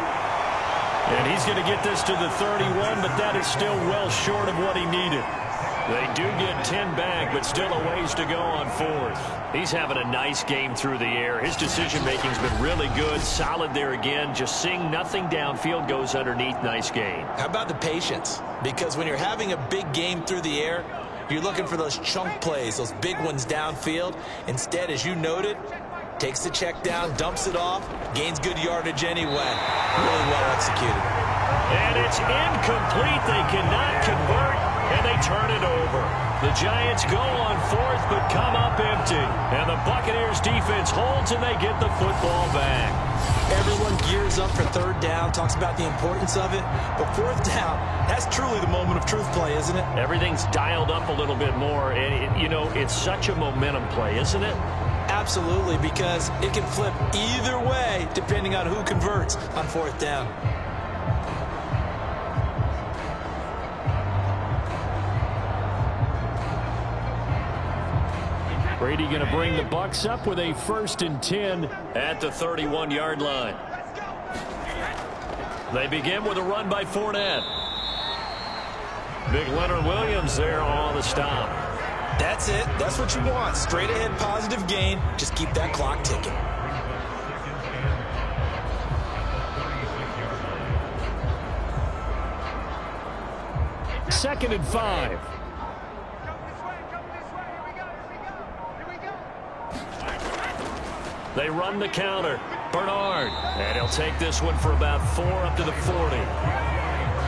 And he's going to get this to the 31, but that is still well short of what he needed. They do get 10 back, but still a ways to go on 4th. He's having a nice game through the air. His decision-making's been really good. Solid there again. Just seeing nothing downfield, goes underneath. Nice gain. How about the patience? Because when you're having a big game through the air, you're looking for those chunk plays, those big ones downfield. Instead, as you noted, takes the check down, dumps it off, gains good yardage anyway. Really well executed. And it's incomplete. They cannot convert. and they turn it over. The Giants go on fourth, but come up empty. And the Buccaneers defense holds, and they get the football back. Everyone gears up for third down, talks about the importance of it. But fourth down, that's truly the moment of truth play, isn't it? Everything's dialed up a little bit more. And, it's such a momentum play, isn't it? Absolutely, because it can flip either way depending on who converts on fourth down. Brady going to bring the Bucs up with a 1st and 10 at the 31-yard line. They begin with a run by Fournette. Big Leonard Williams there on the stop. That's it. That's what you want. Straight ahead positive gain. Just keep that clock ticking. Second and 5. They run the counter. Bernard. And he'll take this one for about 4 up to the 40.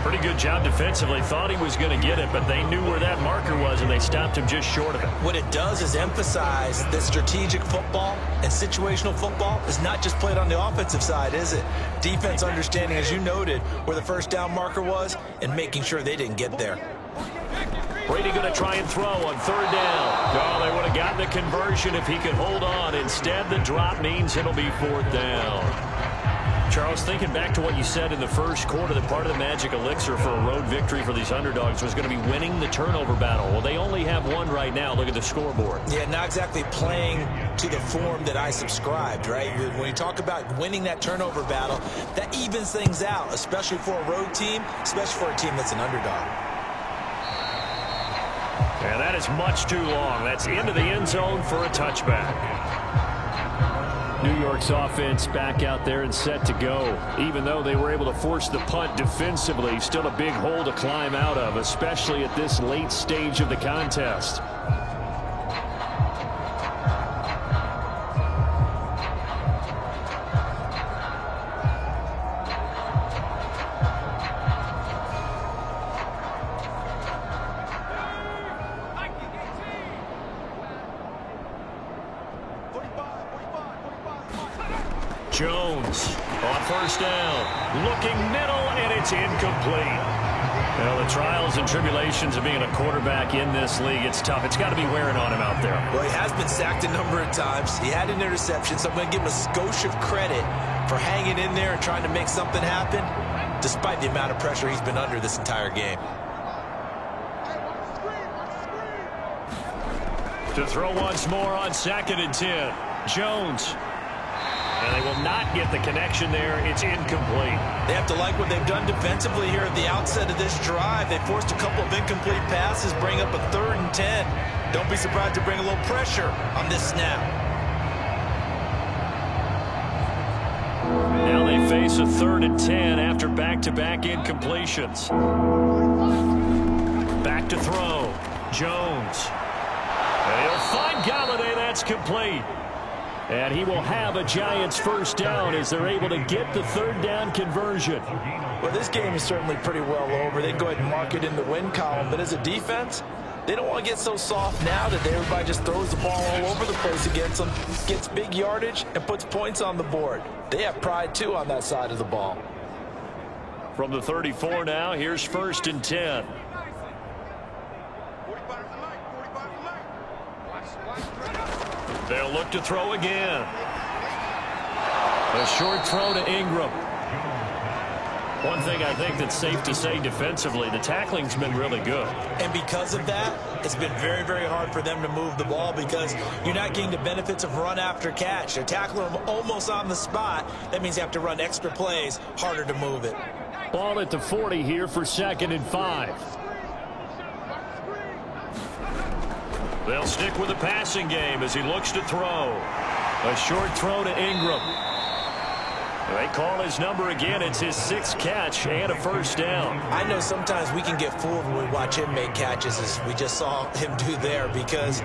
Pretty good job defensively. Thought he was going to get it, but they knew where that marker was, and they stopped him just short of it. What it does is emphasize that strategic football and situational football is not just played on the offensive side, is it? Defense understanding, as you noted, where the first down marker was and making sure they didn't get there. Brady going to try and throw on third down. Oh, they would have gotten the conversion if he could hold on. Instead, the drop means it'll be 4th down. Charles, thinking back to what you said in the first quarter, that part of the magic elixir for a road victory for these underdogs was going to be winning the turnover battle. Well, they only have one right now. Look at the scoreboard. Yeah, not exactly playing to the form that I subscribed, right? When you talk about winning that turnover battle, that evens things out, especially for a road team, especially for a team that's an underdog. And that is much too long. That's into the end zone for a touchback. New York's offense back out there and set to go. Even though they were able to force the punt defensively, still a big hole to climb out of, especially at this late stage of the contest. Jones on first down, looking middle, and it's incomplete. Well, the trials and tribulations of being a quarterback in this league, it's tough. It's got to be wearing on him out there. Well, he has been sacked a number of times. He had an interception, so I'm going to give him a skosh of credit for hanging in there and trying to make something happen, despite the amount of pressure he's been under this entire game. To throw once more on 2nd and 10. Jones. And they will not get the connection there. It's incomplete. They have to like what they've done defensively here at the outset of this drive. They forced a couple of incomplete passes, bring up a 3rd and 10. Don't be surprised to bring a little pressure on this snap. Now they face a 3rd and 10 after back-to-back incompletions. Back to throw. Jones. And he'll find Galladay. That's complete. And he will have a Giants 1st down as they're able to get the 3rd down conversion. Well, this game is certainly pretty well over. They can go ahead and mark it in the win column. But as a defense, they don't want to get so soft now that everybody just throws the ball all over the place against them, gets big yardage, and puts points on the board. They have pride, too, on that side of the ball. From the 34 now, here's 1st and 10. They'll look to throw again. A short throw to Ingram. One thing I think that's safe to say defensively, the tackling's been really good. And because of that, it's been very, very hard for them to move the ball because you're not getting the benefits of run after catch. They're tackling them almost on the spot. That means you have to run extra plays, harder to move it. Ball at the 40 here for 2nd and 5. They'll stick with the passing game as he looks to throw. A short throw to Ingram. They call his number again. It's his 6th catch and a 1st down. I know sometimes we can get fooled when we watch him make catches, as we just saw him do there, because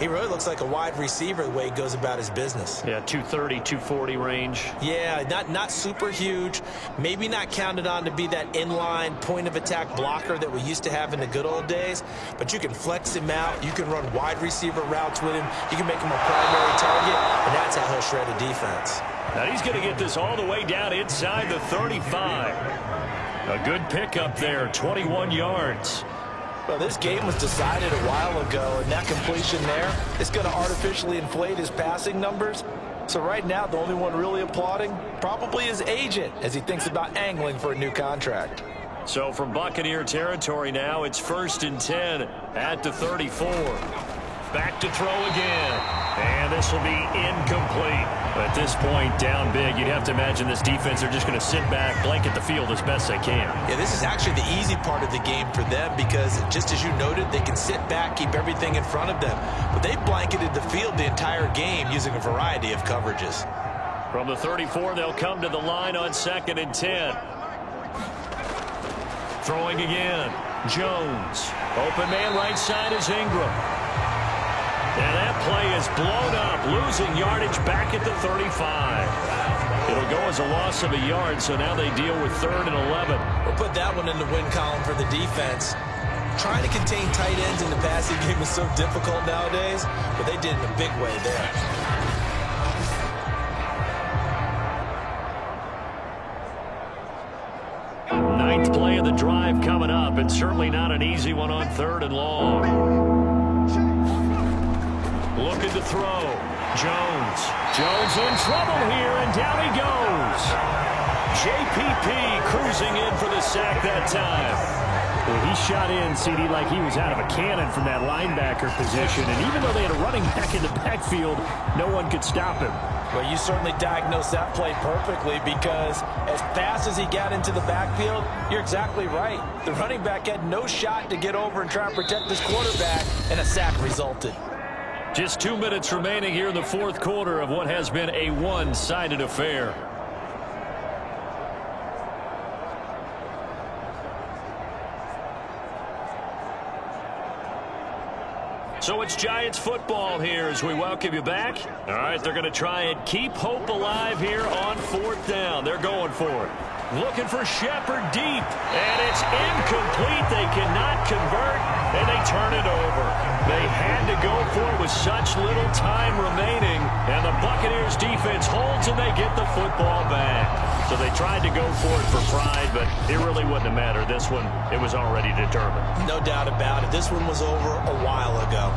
He really looks like a wide receiver the way he goes about his business. Yeah, 230, 240 range. Yeah, not super huge. Maybe not counted on to be that inline point-of-attack blocker that we used to have in the good old days. But you can flex him out. You can run wide receiver routes with him. You can make him a primary target, and that's how he'll shred a defense. Now he's going to get this all the way down inside the 35. A good pickup there, 21 yards. Well, this game was decided a while ago, and that completion there is going to artificially inflate his passing numbers. So right now, the only one really applauding probably his agent as he thinks about angling for a new contract. So from Buccaneer territory now, it's 1st and 10 at the 34. Back to throw again. And this will be incomplete. At this point, down big, you'd have to imagine this defense are just going to sit back, blanket the field as best they can. Yeah, this is actually the easy part of the game for them because, just as you noted, they can sit back, keep everything in front of them. But they've blanketed the field the entire game using a variety of coverages. From the 34, they'll come to the line on 2nd and 10. Throwing again. Jones. Open man right side is Ingram. And that play is blown up, losing yardage back at the 35. It'll go as a loss of a yard, so now they deal with 3rd and 11. We'll put that one in the win column for the defense. Trying to contain tight ends in the passing game is so difficult nowadays, but they did it in a big way there. Ninth play of the drive coming up, and certainly not an easy one on 3rd and long. Looking to throw. Jones in trouble here, and down he goes. JPP cruising in for the sack that time. Well, he shot in, CD, like he was out of a cannon from that linebacker position. And even though they had a running back in the backfield, no one could stop him. Well, you certainly diagnosed that play perfectly because as fast as he got into the backfield, you're exactly right. The running back had no shot to get over and try and protect his quarterback, and a sack resulted. Just 2 minutes remaining here in the 4th quarter of what has been a one-sided affair. So it's Giants football here as we welcome you back. All right, they're going to try and keep hope alive here on 4th down. They're going for it. Looking for Shepard deep, and it's incomplete. They cannot convert, and they turn it over. They had to go for it with such little time remaining, and the Buccaneers defense holds, and they get the football back. So they tried to go for it for pride, but it really wouldn't have mattered. This one, it was already determined. No doubt about it. This one was over a while ago.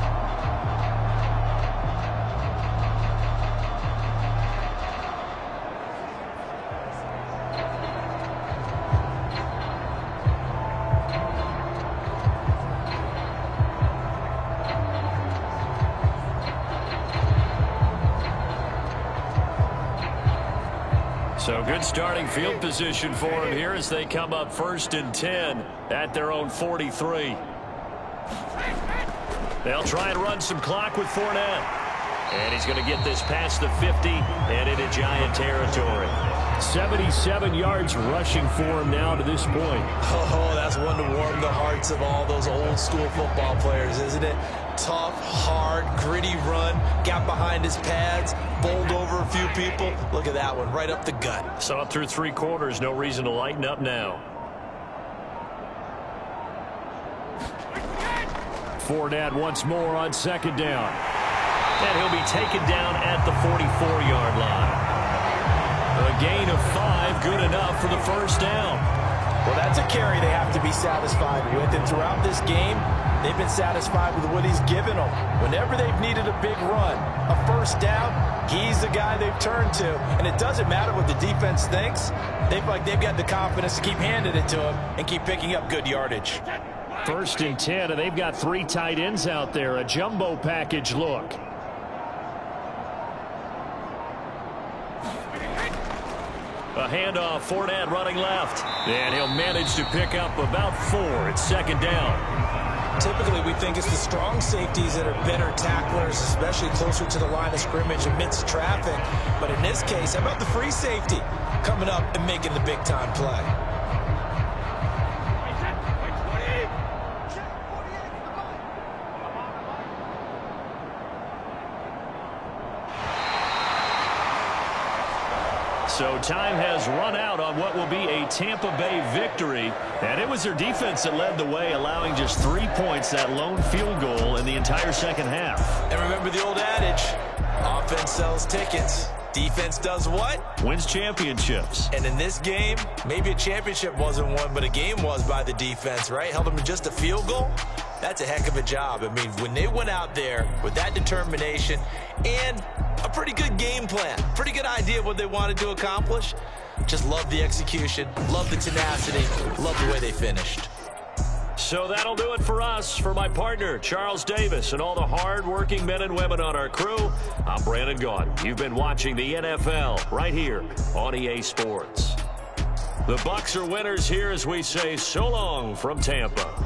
So good starting field position for him here as they come up 1st and 10 at their own 43. They'll try and run some clock with Fournette. And he's going to get this past the 50 and into Giant territory. 77 yards rushing for him now to this point. Oh, that's one to warm the hearts of all those old school football players, isn't it? Tough, hard, gritty run, got behind his pads, bowled over a few people. Look at that one, right up the gut. Saw it through 3 quarters, no reason to lighten up now. Fournette once more on 2nd down. And he'll be taken down at the 44-yard line. A gain of 5, good enough for the 1st down. Well, that's a carry they have to be satisfied with. And throughout this game, they've been satisfied with what he's given them. Whenever they've needed a big run, a 1st down, he's the guy they've turned to. And it doesn't matter what the defense thinks. They've got the confidence to keep handing it to him and keep picking up good yardage. 1st and 10, and they've got 3 tight ends out there. A jumbo package look. A handoff, Fournette running left. And he'll manage to pick up about 4 at 2nd down. Typically, we think it's the strong safeties that are better tacklers, especially closer to the line of scrimmage amidst traffic. But in this case, how about the free safety coming up and making the big-time play? So time has run out on what will be a Tampa Bay victory. And it was their defense that led the way, allowing just 3 points, that lone field goal in the entire second half. And remember the old adage, offense sells tickets. Defense does what? Wins championships. And in this game, maybe a championship wasn't won, but a game was by the defense, right? Held them to just a field goal. That's a heck of a job. I mean, when they went out there with that determination and a pretty good game plan, pretty good idea of what they wanted to accomplish, just love the execution, love the tenacity, love the way they finished. So that'll do it for us. For my partner, Charles Davis, and all the hard-working men and women on our crew, I'm Brandon Gaudin. You've been watching the NFL right here on EA Sports. The Bucs are winners here as we say so long from Tampa.